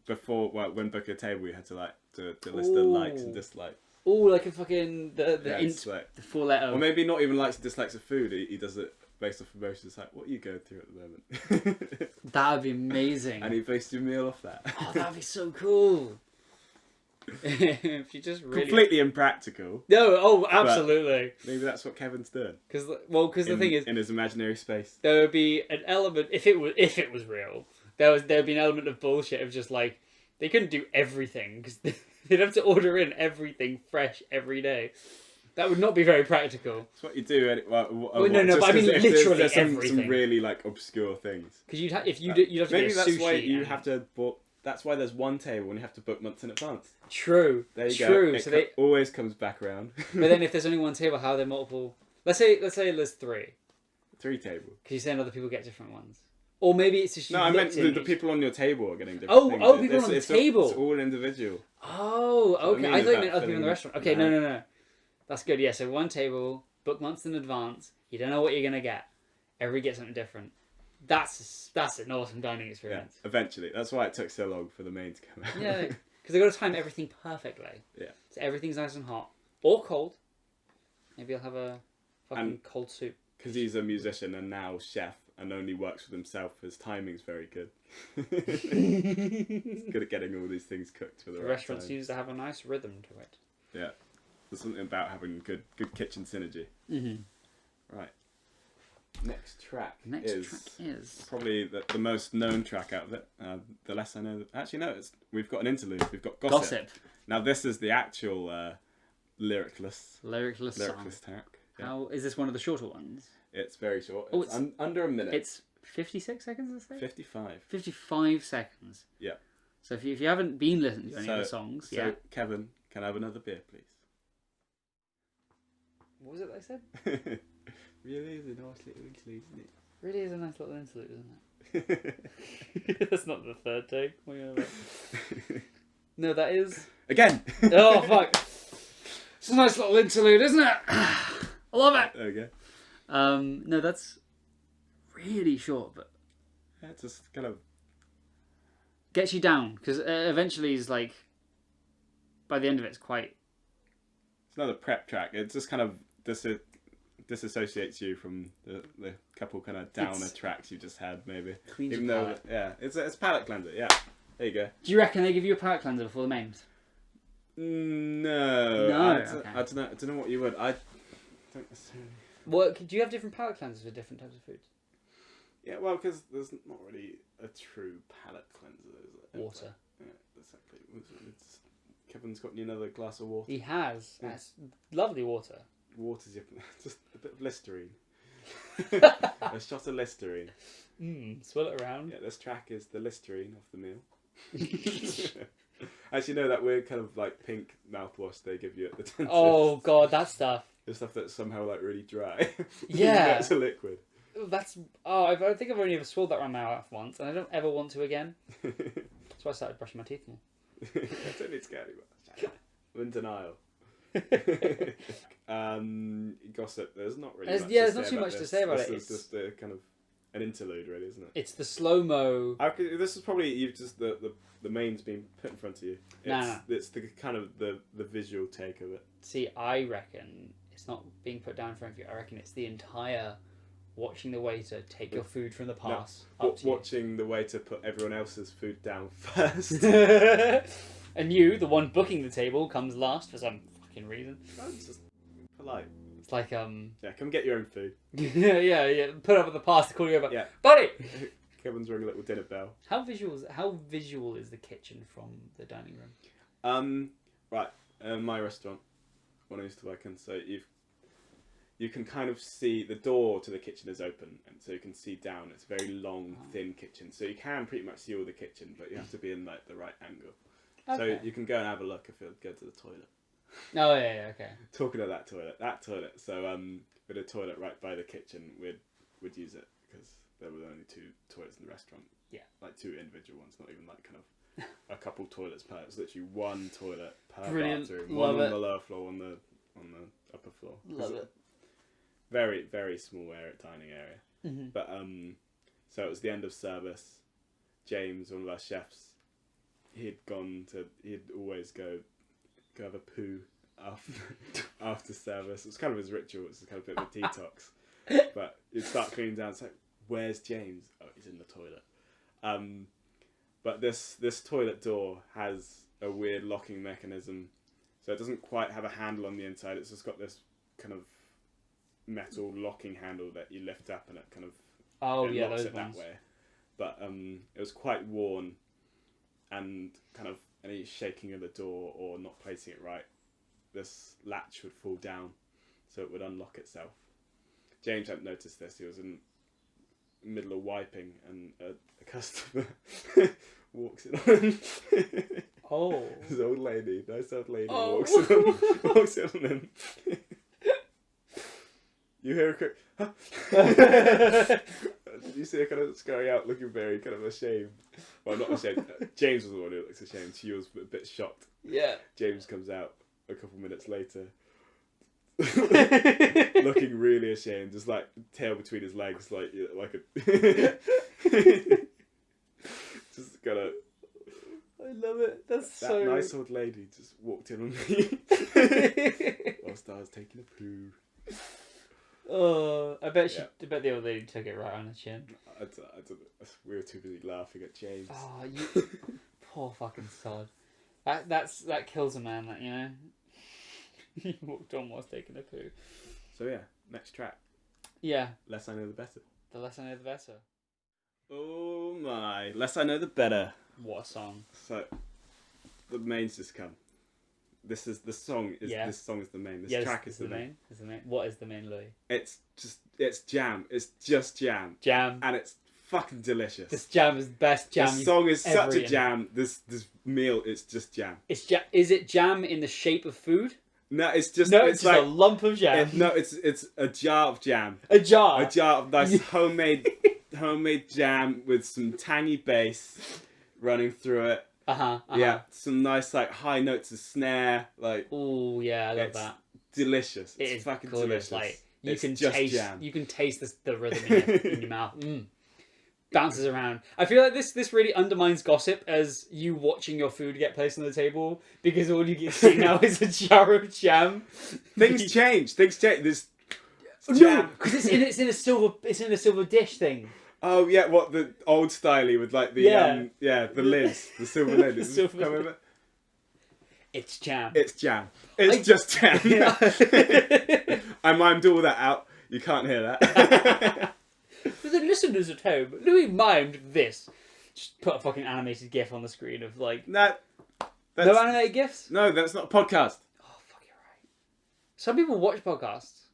before when booking a table we had to list the likes and dislikes. Oh, like a fucking the 4-letter. Or maybe not even likes and dislikes of food. He does it based off emotions. It's like what are you going through at the moment. That would be amazing. And he based your meal off that. Oh, that'd be so cool. If you just really... Completely impractical. No, absolutely. Maybe that's what Kevin's doing. Because the thing is, in his imaginary space, there would be an element if it was real. There'd be an element of bullshit of just like they couldn't do everything because they'd have to order in everything fresh every day. That would not be very practical. That's what you do. But I mean literally there's everything. Some really like obscure things. Because you'd have to get maybe a that's sushi why you have to book. That's why there's one table and you have to book months in advance. True. There you go. It so always comes back around. But then if there's only one table, how are there multiple? Let's say there's 3. 3 tables. Because you're saying other people get different ones. Or maybe it's just I meant the people on your table are getting different things. People on the table. It's all individual. Oh, okay. I thought you meant other people in the restaurant. Okay, No. no. That's good. Yeah, so one table, book months in advance. You don't know what you're gonna get. Everybody gets something different. That's an awesome dining experience. Yeah, eventually. That's why it took so long for the main to come out. Yeah, because they got to time everything perfectly. Yeah. So everything's nice and hot or cold. Maybe I'll have a fucking cold soup. Because he's a musician and now chef and only works with himself, his timing's very good. He's good at getting all these things cooked for the right restaurant time. seems to have a nice rhythm to it. Yeah. There's something about having good kitchen synergy. Mm-hmm. Right. Next track is probably the most known track out of it. The less I know. Actually, no. We've got an interlude. We've got Gossip. Now this is the actual lyricless song. track. Yeah. How is this one of the shorter ones? It's very short. It's under a minute. It's 56 seconds, let's say? 55. 55 seconds. Yeah. So if you haven't been listening to any of the songs, So Kevin, can I have another beer, please? What was it that I said? Really is a nice little interlude, isn't it? Really is a nice little interlude, isn't it? That's not the third take. No, that is... Again! Oh, fuck. It's a nice little interlude, isn't it? I love it! There we go. No, that's really short, but... Yeah, it's just kind of... gets you down because eventually it's like by the end of it, it's quite. It's another prep track. It just kind of disassociates you from the couple kind of downer tracks you just had, maybe. Cleans Even your though, palate. yeah, it's a palate cleanser. Yeah, there you go. Do you reckon they give you a palate cleanser before the mains? No, Okay. I don't know what you would. I don't necessarily. What do you have different palate cleansers for different types of foods? Yeah, well, because there's not really a true palate cleanser. Is there? Water. Yeah, exactly. Kevin's got you another glass of water. He has. Yeah. That's lovely water. Water's just a bit of Listerine. A shot of Listerine. Swirl it around. Yeah, this track is the Listerine of the meal. Actually, no, that weird kind of like pink mouthwash they give you at the dentist. Oh god, that stuff. The stuff that's somehow like really dry. Yeah. It's a liquid. That's I think I've only ever swirled that around my mouth once, and I don't ever want to again. That's why I started brushing my teeth more. I don't need to get anywhere. I'm in denial. Gossip. There's not really. There's not too much to say about it. It's just a kind of an interlude, really, isn't it? It's the slow mo. This is probably you've just the main's been put in front of you. It's the kind of the visual take of it. See, I reckon it's not being put down in front of you. I reckon it's the entire watching the waiter take your food from the pass. Watching the waiter put everyone else's food down first. And you, the one booking the table, comes last for some fucking reason. That's just polite. It's like Yeah, come get your own food. yeah. Put up at the pass to call you over. Yeah. Buddy. Kevin's ringing a little dinner bell. How visual is the kitchen from the dining room? Right. My restaurant, one I used to work in, so you can kind of see the door to the kitchen is open, and so you can see down. It's a very long, thin kitchen, so you can pretty much see all the kitchen, but you have to be in like the right angle. Okay. So you can go and have a look if you go to the toilet. Oh yeah, okay. Talking of that toilet. So with a toilet right by the kitchen, we'd use it because there were only 2 toilets in the restaurant. Yeah. Like 2 individual ones, not even like kind of a couple toilets per. It's literally 1 toilet per Brilliant. bathroom. Love One it. on the lower floor, on the upper floor. Love it. Very, very small dining area. Mm-hmm. But so it was the end of service. James, one of our chefs, he'd always go have a poo after service. It was kind of his ritual. It's kind of a bit of a detox. But you'd start cleaning down. It's like, where's James? Oh, he's in the toilet. But this toilet door has a weird locking mechanism, so it doesn't quite have a handle on the inside. It's just got this kind of metal locking handle that you lift up, and it kind of locks those it ones. that way. But it was quite worn, and kind of any shaking of the door or not placing it right, this latch would fall down, so it would unlock itself. James hadn't noticed this. He was in the middle of wiping, and a customer walks in on him. Oh. This old lady, nice old lady, Oh. walks in on him. You hear a quick, huh? You see her kind of scurry out, looking very kind of ashamed. Well, not ashamed. James was the one who looks ashamed. She was a bit shocked. Yeah. James comes out a couple minutes later, looking really ashamed, just like tail between his legs, like a just kind of. I love it. That's That so nice old lady just walked in on me whilst I was taking a poo. Oh, I bet Yeah. I bet the old lady took it right on the chin. I don't know. We were too busy laughing at James. Oh, you poor fucking sod. That kills a man. That, you know. He walked on whilst taking a poo. So yeah, next track. Yeah. Less I know, the better. The less I know, the better. Oh my! Less I know, the better. What a song. So the main's just come. This song is the main. This track is the main. Is the main. What is the main, Louis? It's jam. It's just jam. Jam. And it's fucking delicious. This jam is the best jam. This song is ever such a eaten. jam. This meal is just jam. Is it jam in the shape of food? No, it's just It's just a lump of jam. It's a jar of jam. A jar. A jar of nice homemade jam with some tangy bass running through it. Yeah, some nice like high notes of snare. Like, oh yeah, I love that. Delicious. It It's is fucking gorgeous. delicious. Like You can taste the rhythm in your mouth. bounces around. I feel like this really undermines gossip as you watching your food get placed on the table, because all you get to see now is a jar of jam. Things change. There's No, jam. because it's in a silver dish thing. Oh yeah, what the old styley with like the the lids, the silver lid. The Is silver come lid. over? It's jam. It's jam. It's just jam. I mimed all that out. You can't hear that. For the listeners at home, Louis mimed this. Just put a fucking animated GIF on the screen of like No, no animated GIFs. no, that's not a podcast. Oh fuck, you're right. Some people watch podcasts.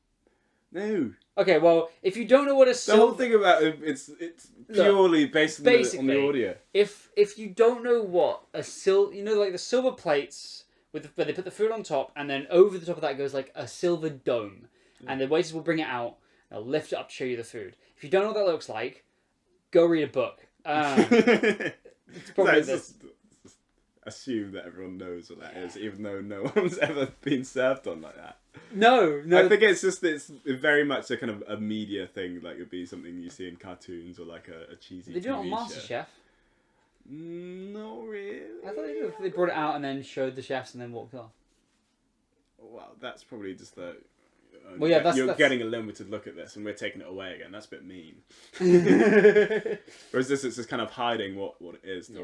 No. Okay, well, if you don't know what a The whole thing about it's purely based on the audio. If you don't know what a like the silver plates where they put the food on top, and then over the top of that goes like a silver dome, and the waiters will bring it out, they'll lift it up to show you the food. If you don't know what that looks like, go read a book. It's probably this. Just assume that everyone knows what that is, even though no one's ever been served on like that. No. I think it's very much a kind of a media thing. Like it'd be something you see in cartoons or like a cheesy. They do it on TV MasterChef. show. Not really. I thought they brought it out and then showed the chefs and then walked off. Well, that's probably just the. Well, yeah, you're that's... getting a limited look at this, and we're taking it away again. That's a bit mean. Whereas this is just kind of hiding what it is. Yeah.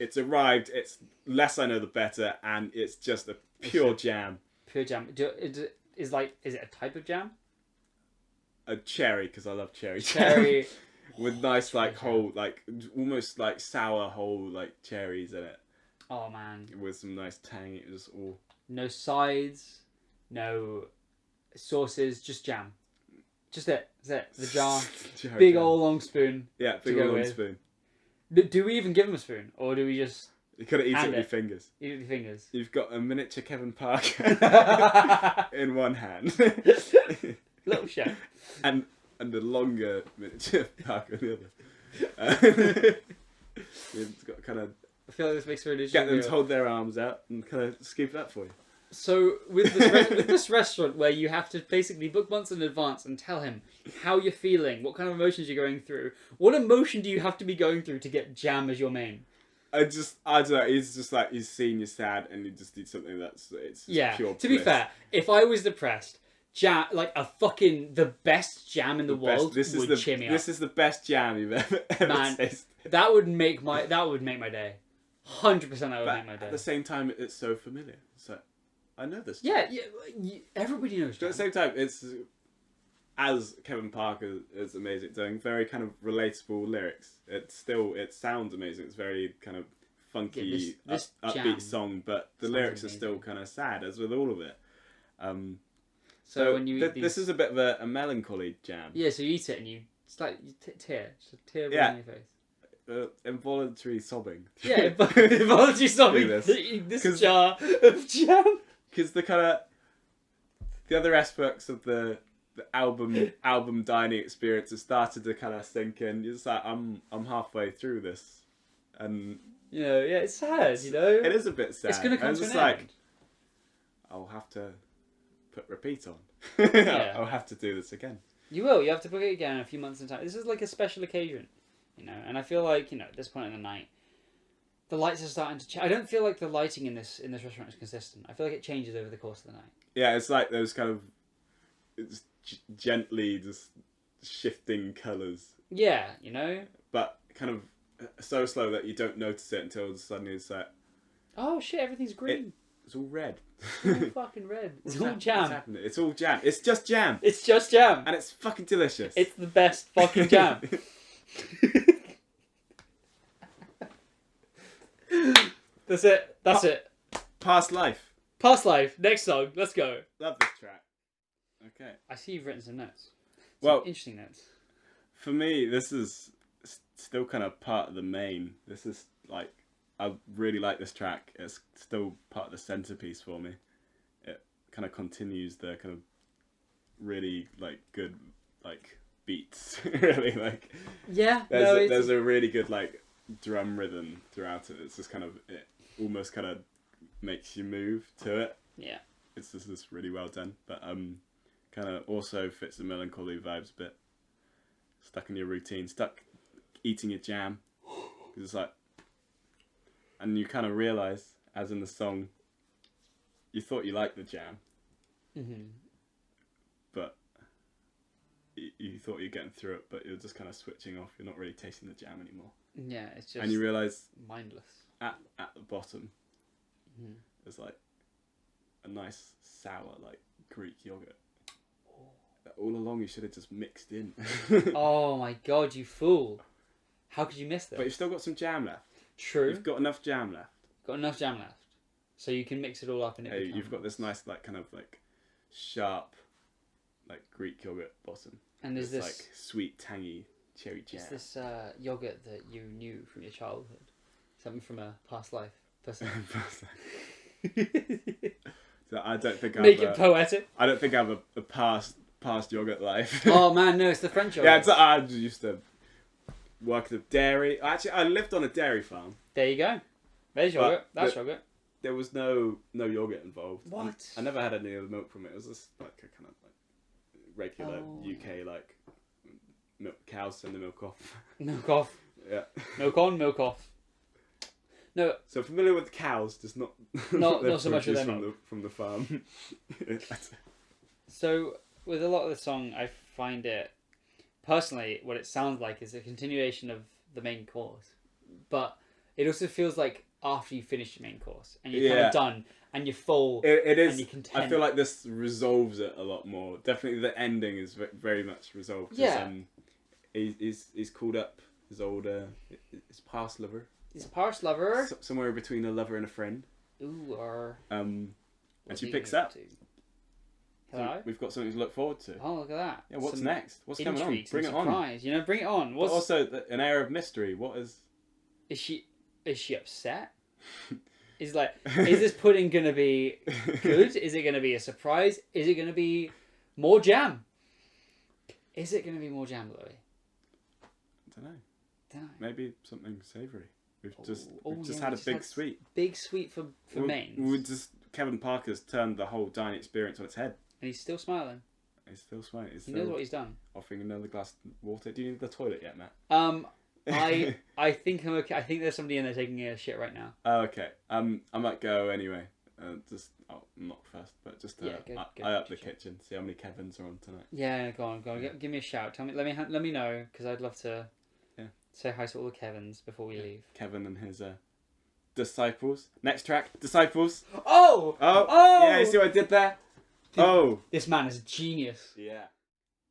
It's arrived. It's less I know the better, and it's just a pure jam. Pure jam. Is it a type of jam? A cherry, because I love cherry. Cherry. With nice whole almost like sour whole cherries in it. Oh man. With some nice tang. It was all. No sides. No sauces, just jam. Just it. That's it. The jar. Big old long spoon. Yeah, big old long spoon. Do we even give him a spoon? Or do we just... You could eat it with your fingers. Eat it with your fingers. You've got a miniature Kevin Parker in one hand. Little chef. And the longer miniature Parker in the other. You've got kind of... I feel like this makes really... Get them to hold their arms out and kind of scoop that for you. So with this restaurant where you have to basically book months in advance and tell him how you're feeling, what kind of emotions you're going through, what emotion do you have to be going through to get jam as your main? I don't know. He's just like, he's seen you sad and you just need something that's pure bliss. To be fair, if I was depressed, jam, like the best jam in the world would cheer me up. This is the best jam you've ever tasted. That would make my day. 100% that would make my day. At the same time, it's so familiar. So I know this. Yeah, everybody knows. But at the same time, it's as Kevin Parker is amazing at doing very kind of relatable lyrics. It sounds amazing. It's very kind of funky, upbeat song, but the lyrics are still kind of sad, as with all of it. So when you eat this is a bit of a melancholy jam. Yeah, so you eat it and it's like tear, just a tear running your face. Involuntary sobbing. Yeah, involuntary sobbing. This jar of jam. Because the other aspects of the album dining experience have started to kind of sink in. You're just like, I'm halfway through this, and it's sad. It is a bit sad. It's gonna come to an end. I'll have to put repeat on. Yeah. I'll have to do this again. You will. You have to book it again in a few months in time. This is like a special occasion, And I feel like at this point in the night, the lights are starting to change. I don't feel like the lighting in this restaurant is consistent. I feel like it changes over the course of the night. Yeah, it's like those kind of gently just shifting colours. Yeah, But kind of so slow that you don't notice it until suddenly it's like... Oh shit, everything's green. It's all red. It's all fucking red. It's all jam. It's all jam. It's just jam. It's just jam. And it's fucking delicious. It's the best fucking jam. That's it. Past life. Past life. Next song. Let's go. Love this track. Okay. I see you've written some notes. Interesting notes. For me, this is still kind of part of the main. This is I really like this track. It's still part of the centerpiece for me. It kind of continues the kind of really good beats. Really Yeah. There's a really good drum rhythm throughout it. It's just kind of it almost kind of makes you move to it. Yeah. It's just really well done, but kind of also fits the melancholy vibes a bit. Stuck in your routine, stuck eating your jam. 'Cause it's like, and you kind of realize, as in the song, you thought you liked the jam, but you thought you're getting through it, but you're just kind of switching off. You're not really tasting the jam anymore. Yeah, it's just. And you realize mindless. at the bottom, there's like a nice sour like Greek yogurt. That all along you should have just mixed in. Oh my god, you fool! How could you miss that? But you've still got some jam left. True. You've got enough jam left. Got enough jam left, so you can mix it all up and Hey, you've got this nice like kind of like sharp, like Greek yogurt bottom. And there's this like sweet, tangy cherry jam. Is this yogurt that you knew from your childhood? Something from a past life? So I don't think Make it poetic. I don't think I have a past yogurt life. Oh man, no, it's the French yogurt. Yeah, I used to work at a dairy. Actually, I lived on a dairy farm. There you go. There's yogurt. That's yogurt. There was no yogurt involved. What? I never had any of the milk from it. It was just like a kind of like regular UK like milk. Cows send the milk off. Milk off. Yeah. Milk on, milk off. No. So familiar with cows, just not so much with them from the farm. So with a lot of the song, I find it personally what it sounds like is a continuation of the main course, but it also feels like after you finish your main course and you're kind of done and you're full. It is. And you're content. I feel like this resolves it a lot more. Definitely, the ending is very much resolved. Yeah. He's called up his older, his past lover. He's a past lover. Somewhere between a lover and a friend. Ooh, or. And she picks up. Hello? So we've got something to look forward to. Oh, look at that. Yeah, what's next? What's coming on? Bring Bring it on. Surprise. You know, bring it on. But also an air of mystery. What is? Is she upset? Is this pudding gonna be good? Is it gonna be a surprise? Is it gonna be more jam? Is it gonna be more jam, Louis? I don't know. Maybe something savoury. We've just had a big sweet. Big sweet for mains. Kevin Parker's turned the whole dining experience on its head. And he's still smiling. He's still smiling. He knows what he's done. Offering another glass of water. Do you need the toilet yet, Matt? I think I'm okay. I think there's somebody in there taking a shit right now. Oh, okay. I might go anyway. I'll knock first, but just eye up the kitchen. See how many Kevins are on tonight. Yeah, go on. Give me a shout. Tell me. Let me know because I'd love to. Say hi to all the Kevins before we leave. Kevin and his disciples. Next track, disciples. Oh. Yeah, you see what I did there? This man is a genius. Yeah.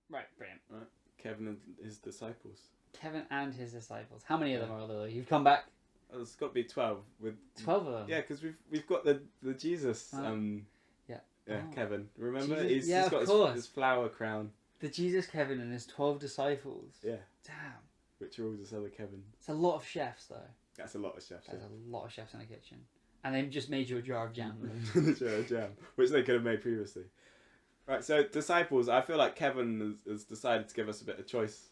Right, brilliant. Right. Kevin and his disciples. Kevin and his disciples. How many of them are there? You've come back. There's got to be 12 with 12 of them. Yeah, because we've got the Jesus. Kevin. Remember? Jesus? He's got his flower crown. The Jesus Kevin and his 12 disciples. Yeah. Damn. Which are all just other Kevin. It's a lot of chefs, though. That's a lot of chefs. There's a lot of chefs in the kitchen. And they've just made you a jar of jam. A jar of jam, which they could have made previously. Right, so disciples, I feel like Kevin has decided to give us a bit of choice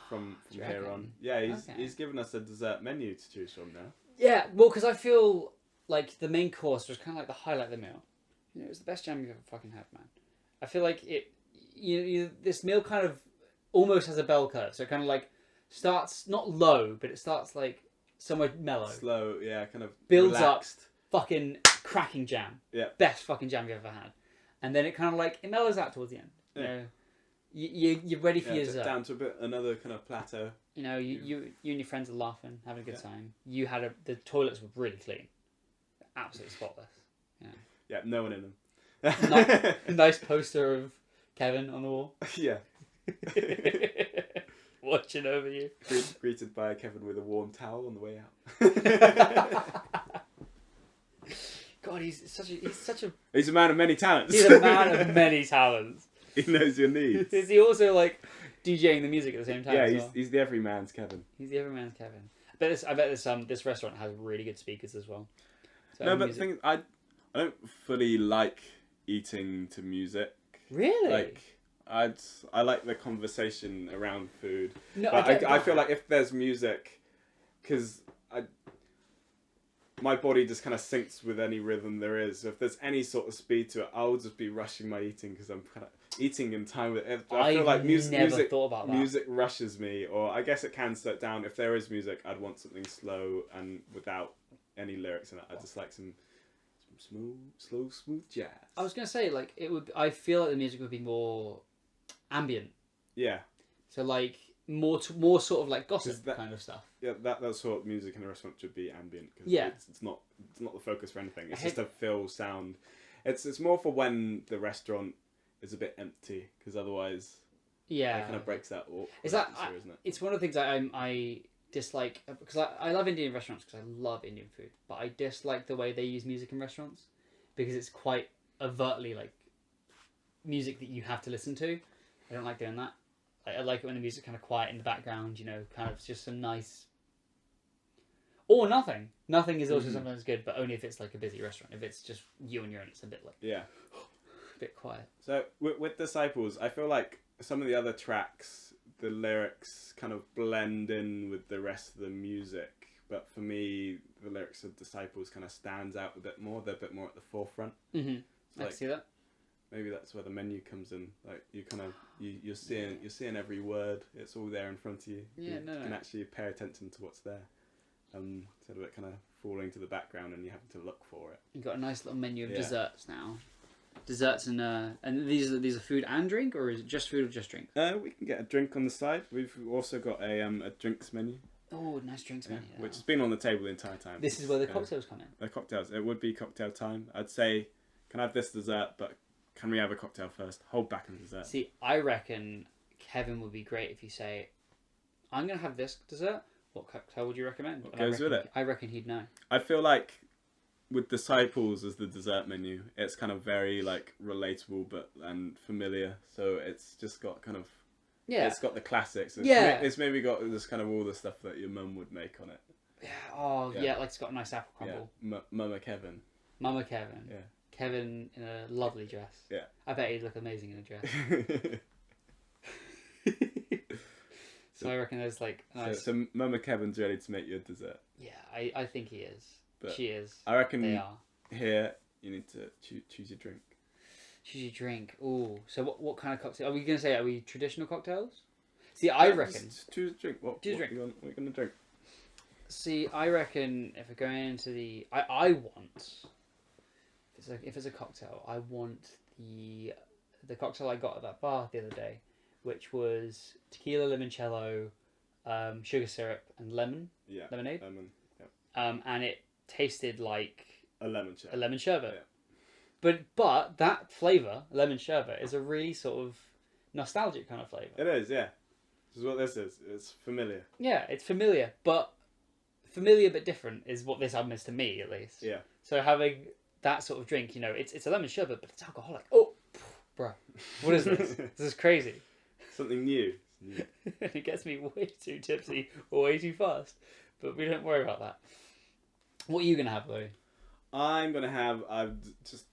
from here on. Yeah, he's given us a dessert menu to choose from now. Yeah, well, because I feel like the main course was kind of like the highlight of the meal. You know, it was the best jam you've ever fucking had, man. I feel like this meal kind of almost has a bell curve. So it kind of like starts not low, but it starts like somewhere mellow. Slow, yeah, kind of builds relaxed. Up, fucking cracking jam. Yeah. Best fucking jam you've ever had. And then it kind of like, it mellows out towards the end. Yeah. You know, you're ready for your dessert. Down to a bit, another kind of plateau. You know, you and your friends are laughing, having a good time. You had the toilets were really clean. Absolutely spotless. Yeah. Yeah, no one in them. Nice poster of Kevin on the wall. Yeah. Watching over you. Greeted by Kevin with a warm towel on the way out. God, he's such a. He's a man of many talents. He's a man of many talents. He knows your needs. Is he also like DJing the music at the same time? Yeah, he's the everyman's Kevin. He's the everyman's Kevin. I bet this restaurant has really good speakers as well. So no, but the thing I don't fully like eating to music. Really? Like I like the conversation around food. No, but I feel like if there's music, because my body just kind of syncs with any rhythm there is. So if there's any sort of speed to it, I'll just be rushing my eating because I'm kind of eating in time with it. I feel like music thought about that. music rushes me, or I guess it can slow it down. If there is music, I'd want something slow and without any lyrics in it. I just like some smooth jazz. I was gonna say like it would. I feel like the music would be more ambient. Yeah. So like more sort of like gossip That- kind of stuff. Yeah, that sort of music in a restaurant should be ambient because Yeah. it's not the focus for anything. It's just a fill sound. It's more for when the restaurant is a bit empty because otherwise Yeah. it kind of breaks that awkward Is that atmosphere, isn't it? It's one of the things I dislike because I love Indian restaurants because I love Indian food, but I dislike the way they use music in restaurants because it's quite overtly like music that you have to listen to. I don't like doing that. I like it when the music's kind of quiet in the background, you know, kind of just some nice. Or nothing. Nothing is also sometimes good, but only if it's like a busy restaurant. If it's just you and your own, it's a bit like Yeah. a bit quiet. So with Disciples, I feel like some of the other tracks, the lyrics kind of blend in with the rest of the music. But for me, the lyrics of Disciples kind of stands out a bit more. They're a bit more at the forefront. Mm-hmm. I Like, can see that. maybe that's where the menu comes in. Like you kind of you're seeing every word. It's all there in front of you. Yeah, You no. can actually pay attention to what's there. Instead of it kind of falling to the background and you having to look for it. You've got a nice little menu of Yeah. desserts now. Desserts and these are food and drink, or is it just food or just drink? We can get a drink on the side. We've also got a drinks menu. Oh, nice drinks menu. Which has been on the table the entire time. This is where the cocktails come in. The cocktails. It would be cocktail time. I'd say, can I have this dessert, but can we have a cocktail first? Hold back on the dessert. See, I reckon Kevin would be great if you say, I'm going to have this dessert. What cocktail would you recommend? What And I goes with reckon- it? I reckon he'd know. I feel like with Disciples as the dessert menu, it's kind of very like relatable and familiar. So it's just got kind of Yeah. it's got the classics. Yeah. It's maybe got this kind of all the stuff that your mum would make on it. Yeah. Oh, Yeah. yeah. Like it's got a nice apple crumble. Yeah. Mama Kevin. Mama Kevin. Yeah. Kevin in a lovely dress. Yeah. I bet he'd look amazing in a dress. So I reckon there's like a nice... So Mama Kevin's ready to make you a dessert. Yeah, I think he is. But she is. I reckon They are. here you need to choose your drink. Choose your drink. Ooh. So what kind of cocktail? Are we going to say, are we traditional cocktails? See, I reckon... Just choose a drink. What Choose a what drink. What are you going to drink? See, I reckon if we're going into the... I want... If it's a cocktail, I want the cocktail I got at that bar the other day, which was tequila, limoncello, sugar syrup, and lemonade. Yeah. Lemonade. Lemon. Yeah. And it tasted like A lemon sherbet. a lemon sherbet. Yeah. But that flavour, lemon sherbet, is a really sort of nostalgic kind of flavour. It is, yeah. This is what this is. It's familiar. Yeah, it's familiar but different is what this album is to me, at least. Yeah. So having that sort of drink, you know, it's a lemon sherbet, but it's alcoholic. Oh, bro, what is this? This is crazy. Something new. It's new. And it gets me way too tipsy or way too fast. But we don't worry about that. What are you going to have, though? I'm gonna have. I've just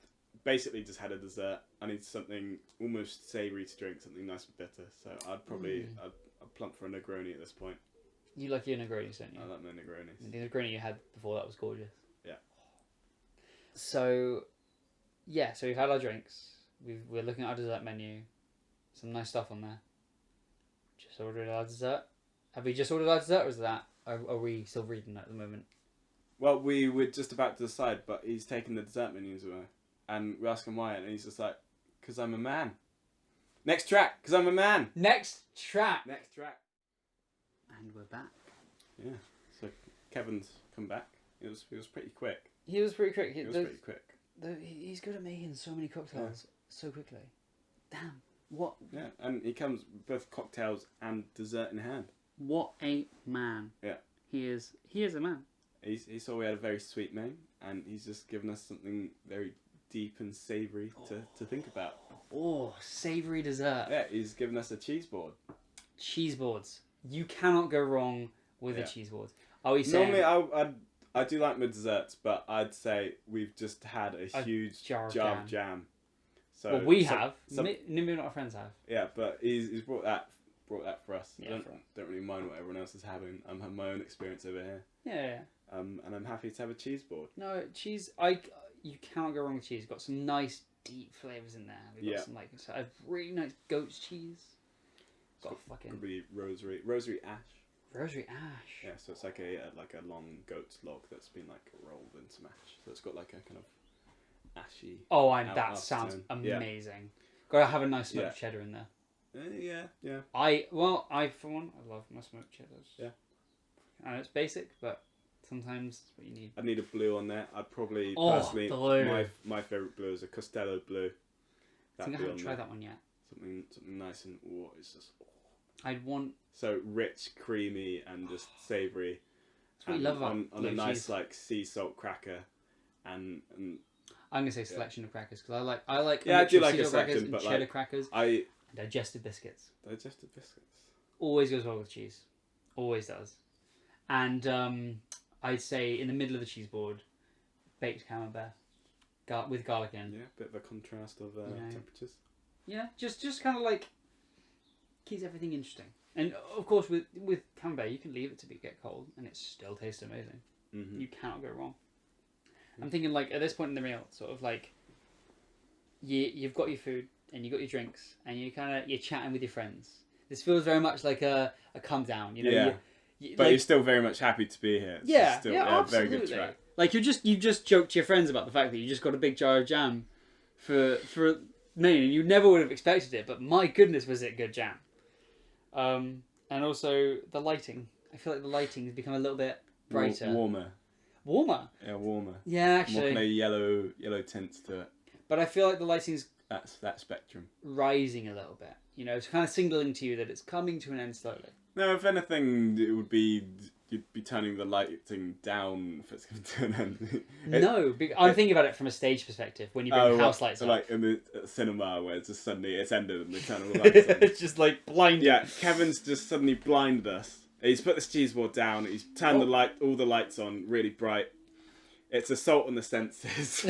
basically just had a dessert. I need something almost savoury to drink, something nice and bitter. So I'd probably I'd plump for a Negroni at this point. You like your Negronis, don't you? I like my Negronis. The Negroni you had before, that was gorgeous. Yeah. So, yeah, so we've had our drinks. We're looking at our dessert menu. Some nice stuff on there. Just ordered our dessert. Have we just ordered our dessert, or is that... Are we still reading at the moment? Well, we were just about to decide, but he's taking the dessert menus away, and we ask him why, and he's just like, "'Cause I'm a man." Next track, "'Cause I'm a man. Next track! Next track. And we're back. Yeah. So Kevin's come back. It was pretty quick. He was pretty quick. It was pretty quick. He's good at making so many cocktails so quickly. Damn. What? Yeah, and he comes with both cocktails and dessert in hand. What a man. Yeah. He is a man. He saw we had a very sweet name, and he's just given us something very deep and savoury to think about. Oh, savoury dessert. Yeah, he's given us a cheese board. Cheese boards. You cannot go wrong with Yeah. a cheese board. Are we saying... Normally, I do like my desserts, but I'd say we've just had a huge jar jar of of jam. So well, we have. Maybe not our friends have. Yeah, but he's brought that for us. Yeah, Don't really mind what everyone else is having. I'm having my own experience over here. Yeah. And I'm happy to have a cheese board. No, cheese. You cannot go wrong with cheese. It's got some nice deep flavors in there. We've got some like a really nice goat's cheese. Got fucking could be rosary ash. Rosary ash. Yeah, so it's like a long goat's log that's been like rolled in some ash. So it's got like a kind of ashy. Oh, that sounds amazing. Yeah. Gotta have a nice smoked cheddar in there. Yeah. I for one, I love my smoked cheddars. Yeah. I know it's basic, but sometimes it's what you need. I'd need a blue on there. I'd probably personally blue. my favourite blue is a Costello blue. I think I haven't tried that one yet. Something nice and it's just. I'd want so rich, creamy, and just savoury. That's what you love about on a nice like sea salt cracker, and I'm gonna say selection of crackers because I like I do like sea a salt selection, crackers but and cheddar crackers. Digested biscuits. Digested biscuits Always goes well with cheese. Always does. And I'd say in the middle of the cheese board, baked camembert, with garlic in. Yeah, bit of a contrast of temperatures. Yeah, just kind of like keeps everything interesting. And of course, with camembert, you can leave it to get cold, and it still tastes amazing. Mm-hmm. You cannot go wrong. I'm thinking like at this point in the meal, sort of like you've got your food and you've got your drinks, and you're chatting with your friends. This feels very much like a come down, you know. Yeah. But you're still very much happy to be here. It's still, absolutely. Very good track. Like you just joked to your friends about the fact that you just got a big jar of jam for Maine, and you never would have expected it. But my goodness, was it good jam! And also the lighting. I feel like the lighting has become a little bit brighter, warmer. Yeah, warmer. Yeah, actually, more kind of yellow tints to it. But I feel like the lighting's that spectrum rising a little bit. You know, it's kind of signaling to you that it's coming to an end slowly. No, if anything, it would be you'd be turning the lighting down if it's going to an end. I'm thinking about it from a stage perspective when you bring house lights up. Like in the cinema where it's just suddenly it's ended and they turn all the lights on. It's just like blinded. Yeah, Kevin's just suddenly blinded us. He's put this cheese board down. He's turned all the lights on really bright. It's assault on the senses.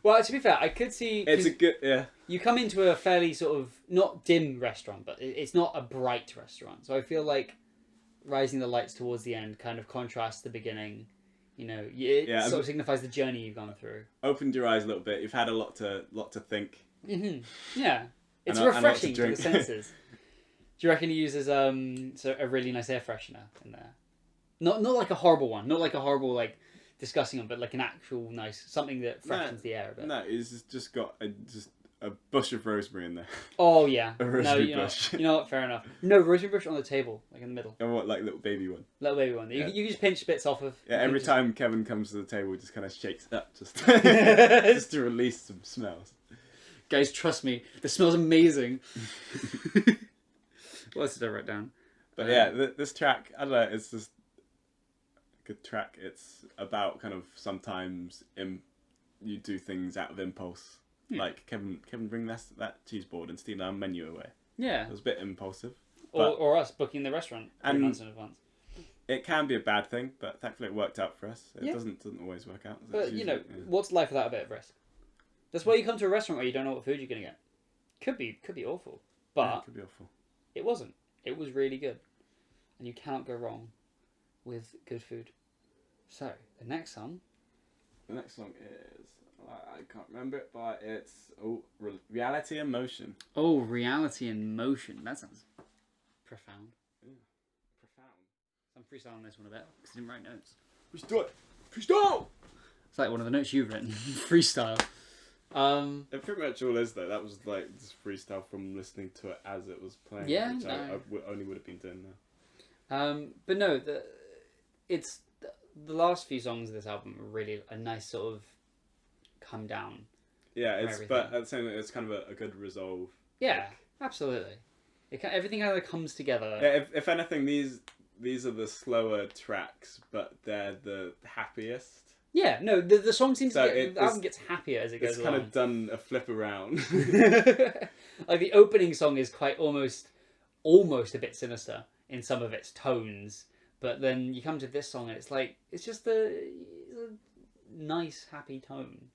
Well, to be fair, I could see it's a good You come into a fairly sort of not dim restaurant, but it's not a bright restaurant. So I feel like rising the lights towards the end kind of contrasts the beginning. You know, it sort of signifies the journey you've gone through. Opened your eyes a little bit. You've had a lot to think. Mm-hmm. Yeah, it's refreshing to the senses. Do you reckon he uses a really nice air freshener in there? Not like a horrible one. Not like a horrible like disgusting one, but like an actual nice something that freshens the air a bit. No, he's just got a bush of rosemary in there. Oh yeah. A rosemary bush. You know what? Fair enough. No, rosemary bush on the table, like in the middle. And what, like little baby one? Little baby one. Yeah. You just pinch bits off of. Yeah, every time Kevin comes to the table, he just kind of shakes it up just to release some smells. Guys, trust me, the smells amazing. What else did I write down? But yeah, this track, I don't know, it's just a good track. It's about kind of sometimes you do things out of impulse. Yeah. Like Kevin bring that cheese board and steal our menu away. Yeah. It was a bit impulsive. Or us booking the restaurant 3 months in advance. It can be a bad thing, but thankfully it worked out for us. It doesn't always work out. But usually, what's life without a bit of risk? That's why you come to a restaurant where you don't know what food you're going to get. Could be awful. But it could be awful. It wasn't. It was really good. And you cannot go wrong with good food. So, the next song is, I can't remember it, but it's Reality in Motion. Oh, Reality in Motion. That sounds profound. Yeah, profound. I'm freestyling this one a bit because I didn't write notes. Freestyle! It's like one of the notes you've written. Freestyle. It pretty much all is though. That was like just freestyle from listening to it as it was playing. Yeah, which no. I only would have been doing now. But no, it's the last few songs of this album are really a nice sort of come down. Yeah, but at the same time, it's kind of a good resolve. Yeah, absolutely. Everything kind of comes together. Yeah, if anything, these are the slower tracks, but they're the happiest. Yeah, no, the song seems the album gets happier as it goes along. It's kind of done a flip around. Like the opening song is quite almost a bit sinister in some of its tones, but then you come to this song and it's just a nice happy tone.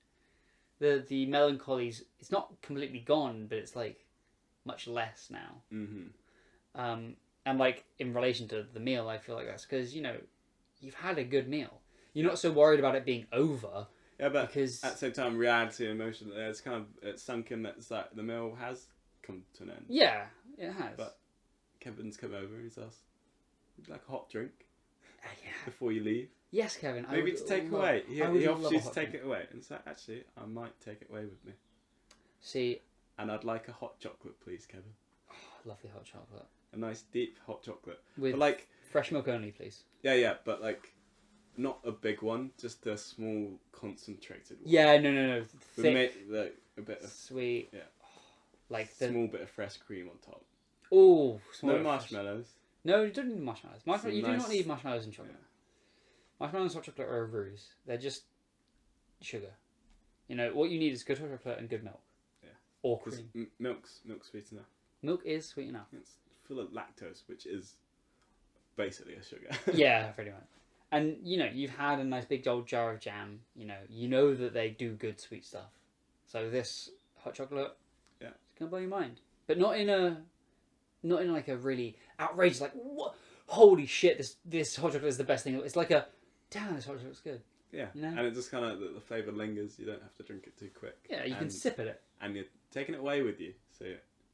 The melancholy's it's not completely gone, but it's like much less now. Mm-hmm. And like in relation to the meal, I feel like that's because you've had a good meal. You're not so worried about it being over. Yeah, but because at the same time, reality and emotion, it's sunk in that it's like the meal has come to an end. yeah, it has. But Kevin's come over and he's asked, would you like a hot drink Yeah. before you leave? Yes, Kevin. Maybe to take away. He I would offers love you a to hot take drink. it away. And it's like, actually, I might take it away with me. See, And I'd like a hot chocolate, please, Kevin. lovely hot chocolate A nice deep hot chocolate. with But like, fresh milk only, please. yeah, but like, not a big one, just a small concentrated one. Yeah, no. With Thick, like a bit of sweet. Yeah. Like the small bit of fresh cream on top. oh, No marshmallows. No, you don't need marshmallows. Some You do nice- not need marshmallows and chocolate. Yeah. Marshmallows and hot chocolate are a ruse. They're just sugar. You know what you need is good hot chocolate and good milk. Yeah. Or 'Cause cream. milk's sweet enough. Milk is sweet enough. It's full of lactose, which is basically a sugar. Yeah, pretty much. And you know, you've had a nice big old jar of jam. You know that they do good sweet stuff. So this hot chocolate, Yeah, it's gonna blow your mind. But not in like a really outrageous like what? Holy shit! This hot chocolate is the best thing. It's like a damn. This hot chocolate's good. Yeah, You know? and it just kind of the flavour lingers. You don't have to drink it too quick. Yeah, you can And- sip at it. and you're taking it away with you. So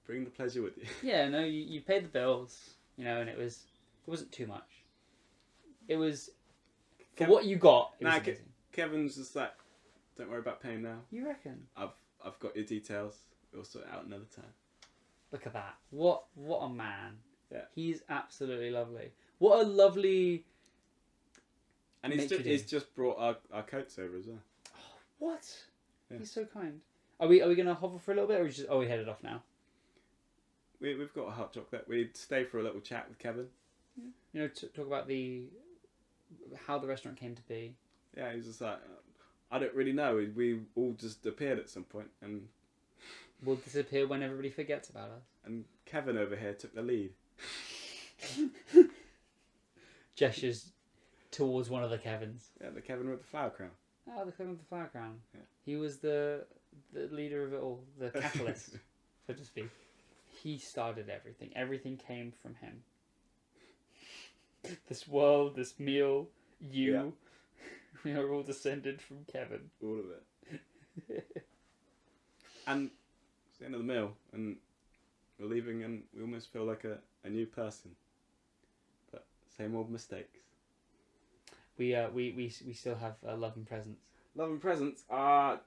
bring the pleasure with you. Yeah, no, you paid the bills, and it wasn't too much. It was for what you got. It was Nah, amazing. Kevin's just like, don't worry about paying now. You reckon? I've got your details. We'll sort it out another time. Look at that! What a man! Yeah. He's absolutely lovely. What a lovely. And he's just brought our coats over as well. What? Yeah. He's so kind. Are we gonna hover for a little bit, or are we headed off now? We've got a hot chocolate. We'd stay for a little chat with Kevin. Talk about how the restaurant came to be. Yeah, he was just like, I don't really know. We all just appeared at some point, and We'll disappear when everybody forgets about us. and Kevin over here took the lead. Gestures towards one of the Kevins. Yeah, the Kevin with the flower crown. Oh, the Kevin with the flower crown. Yeah. He was the leader of it all, the catalyst, so to speak. He started everything. Everything came from him. This world, this meal, you, we are all descended from Kevin. All of it. And it's the end of the meal, and we're leaving, and we almost feel like a new person. But same old mistakes. We still have love and presents. Love and presents. Love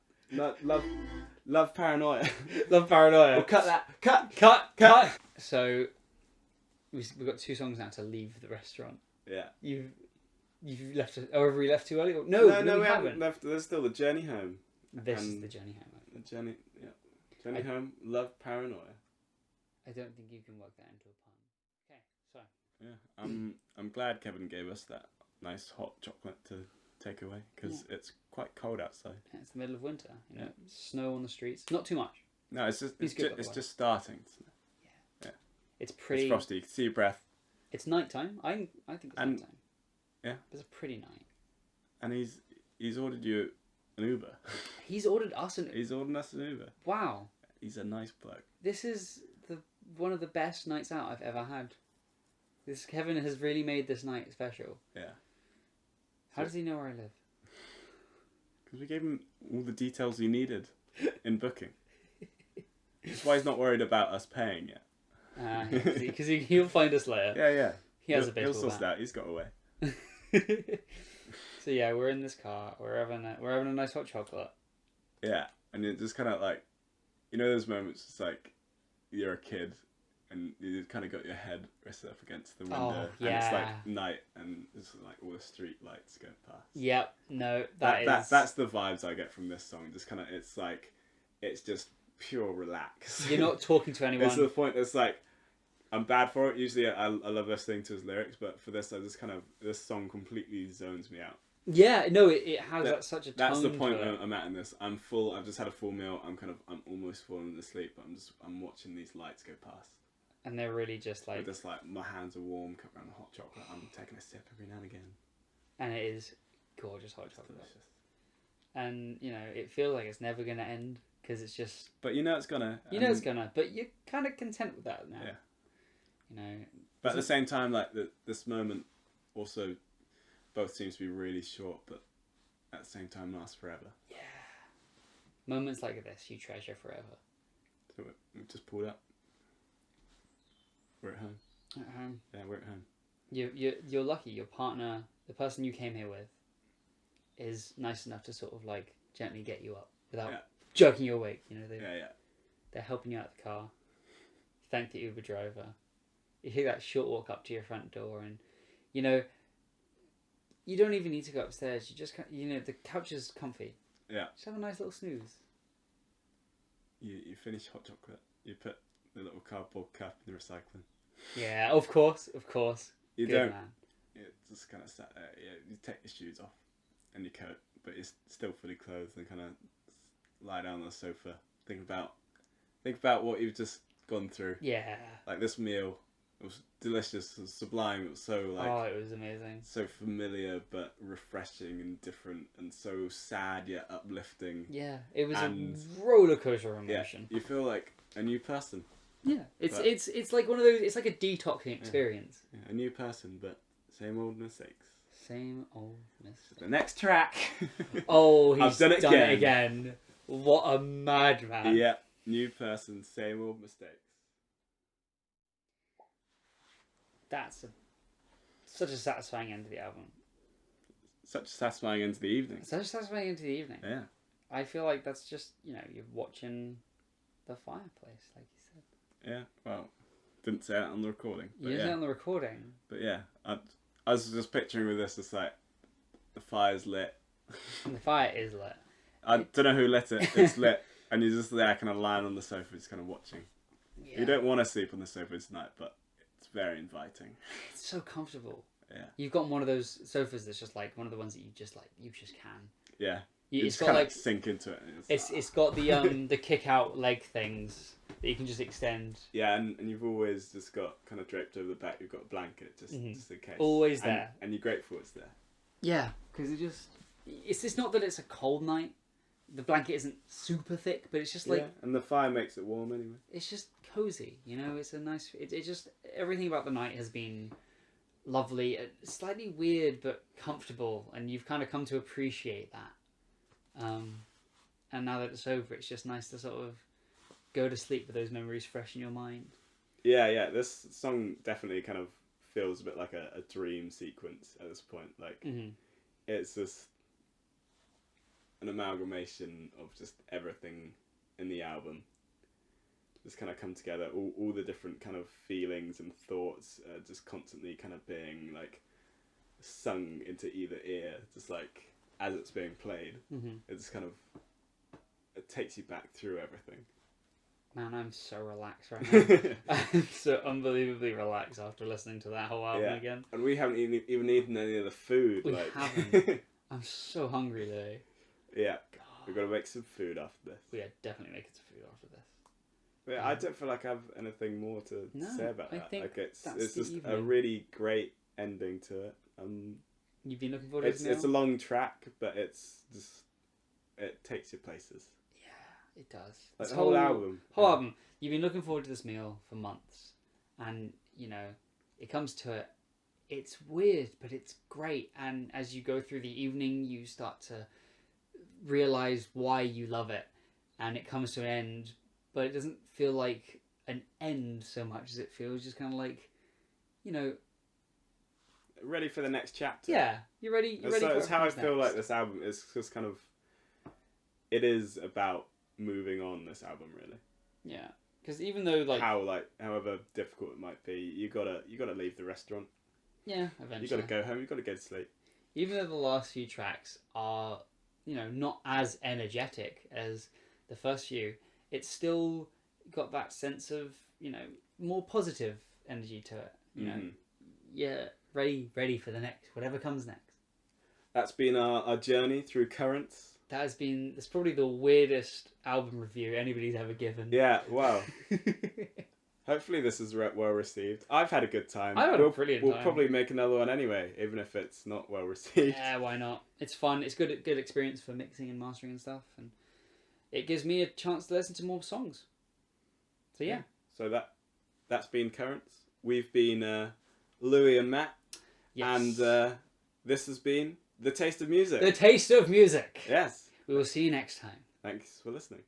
paranoia. Love paranoia. Oh, cut that. Cut. So we've got 2 songs now to leave the restaurant. Yeah. You've left. Or have we left too early? No, No, we we haven't. haven't left. There's still the journey home. This is And the journey home. The journey home. Love paranoia. I don't think you can work that into a pun. Okay, so Yeah. I'm glad Kevin gave us that nice hot chocolate to take away because it's quite cold outside. yeah, it's the middle of winter. Snow on the streets. Not too much. No, it's just He's good, by the way. just starting. It's pretty. It's frosty. You can see your breath. It's nighttime. I think it's And- nighttime. yeah. It's a pretty night. And he's ordered you an Uber. He's ordered us an. He's ordered us an Uber. Wow, He's a nice bloke. this is one of the best nights out I've ever had. This Kevin has really made this night special. Yeah. How does he know where I live? Because we gave him all the details he needed in booking. That's why he's not worried about us paying yet. Because he'll find us later. Yeah. He has a He'll baseball sort it out. He's got away. bat. So yeah, we're in this car. We're having a nice hot chocolate. Yeah, and it just kind of like, those moments. It's like you're a kid, and you kind of got your head rested up against the window, and it's yeah. like night, and it's like all the street lights going past. Yep. No, that's That's the vibes I get from this song. Just kind of, it's just pure relax. You're not talking to anyone. It's to the point that's like, I'm bad for it. Usually I love listening to his lyrics, but for this, this song completely zones me out. Yeah, no, it has such a tone. That's the point to it. I'm at in this. I'm full. I've just had a full meal. I'm almost falling asleep. But I'm watching these lights go past. And they're really just like, Just like my hands are warm, cut around the hot chocolate. I'm taking a sip every now and again. and it is gorgeous hot chocolate. Delicious. And it feels like it's never gonna end because it's just But it's gonna. it's gonna. But you're kind of content with that now. Yeah. You know. But at the same time, like this moment, also, both seems to be really short, but at the same time last forever. Yeah. Moments like this you treasure forever. So we just pulled up. We're at home. At home. Yeah, we're at home. You're lucky. Your partner, the person you came here with, is nice enough to sort of like gently get you up without jerking you awake. You know, they're helping you out of the car. Thank the Uber driver. You hear that short walk up to your front door, and you know, you don't even need to go upstairs. You just, you know, the couch is comfy. Yeah. Just have a nice little snooze. You finish hot chocolate. You put the little cardboard cup in the recycling. Yeah, of course. You Good don't. man. It just kind of sat there. Yeah, you take your shoes off and your coat, but you're still fully clothed, and kind of lie down on the sofa. Think about what you've just gone through. Yeah. Like this meal, it was delicious, it was sublime. It was so like. Oh, it was amazing. So familiar but refreshing and different, and so sad yet uplifting. Yeah, it was a roller coaster of emotion. Yeah, you feel like a new person. Yeah, it's like one of those. It's like a detoxing experience. Yeah, a new person, but same old mistakes. Same old mistakes. The next track. Oh, he's I've done it again. What a madman. Yeah, new person, same old mistakes. That's such a satisfying end to the album. Such a satisfying end to the evening. Such a satisfying end to the evening. Yeah. I feel like that's just, you know, you're watching the fireplace, like you said. Yeah, well, didn't say that on the recording. You didn't say it on the recording. But yeah, I was just picturing with this, it's like, the fire's lit. And the fire is lit. I don't know who lit it, it's lit. And you're just there kind of lying on the sofa, just kind of watching. Yeah. You don't want to sleep on the sofa tonight, but it's very inviting. It's so comfortable. Yeah. You've got one of those sofas that's just like one of the ones that you just can. Yeah. It's got like sink into it. It's got the the kick out leg things that you can just extend. Yeah, and you've always just got kind of draped over the back. You've got a blanket just in case. Always there. And you're grateful it's there. Yeah, because it's not that it's a cold night. The blanket isn't super thick, but it's just like and the fire makes it warm anyway. It's just cozy, you know. It's a nice. It just everything about the night has been lovely, slightly weird but comfortable, and you've kind of come to appreciate that. And now that it's over, it's just nice to sort of go to sleep with those memories fresh in your mind. Yeah. This song definitely kind of feels a bit like a dream sequence at this point. Like it's just an amalgamation of just everything in the album. Just kind of come together. All the different kind of feelings and thoughts just constantly kind of being like sung into either ear, just like as it's being played. It just kind of it takes you back through everything. Man, I'm so relaxed right now. I'm so unbelievably relaxed after listening to that whole album again. And we haven't even eaten any of the food. We haven't. I'm so hungry today. Yeah, we've got to make some food after this. We are definitely making some food after this. But I don't feel like I have anything more to say about that. Think like it's just evening. a really great ending to it. You've been looking forward to this now? It's a long track, but it's just it takes you places. Yeah, it does. Like the whole album. Album. You've been looking forward to this meal for months, and you know it comes to it. It's weird, but it's great. And as you go through the evening, you start to realize why you love it, and it comes to an end. But it doesn't feel like an end so much as it feels just kind of like, you know, ready for the next chapter. Yeah, you're ready. That's how I feel like this album is just kind of. It is about moving on. This album, really. Yeah, because even though however difficult it might be, you gotta leave the restaurant. Yeah, eventually. You gotta go home. You gotta go to sleep. Even though the last few tracks are, you know, not as energetic as the first few, it's still got that sense of, you know, more positive energy to it. You know, yeah, ready for the next, whatever comes next. That's been our journey through Currents. That's probably the weirdest album review anybody's ever given. Yeah, wow. Hopefully this is well received. I've had a good time. I had a brilliant time. We'll probably make another one anyway, even if it's not well received. Yeah, why not? It's fun. It's good experience for mixing and mastering and stuff, and it gives me a chance to listen to more songs. So yeah. So that's been Currents. We've been Louis and Matt. Yes. And This has been The Taste of Music. The Taste of Music. Yes. We will see you next time. Thanks for listening.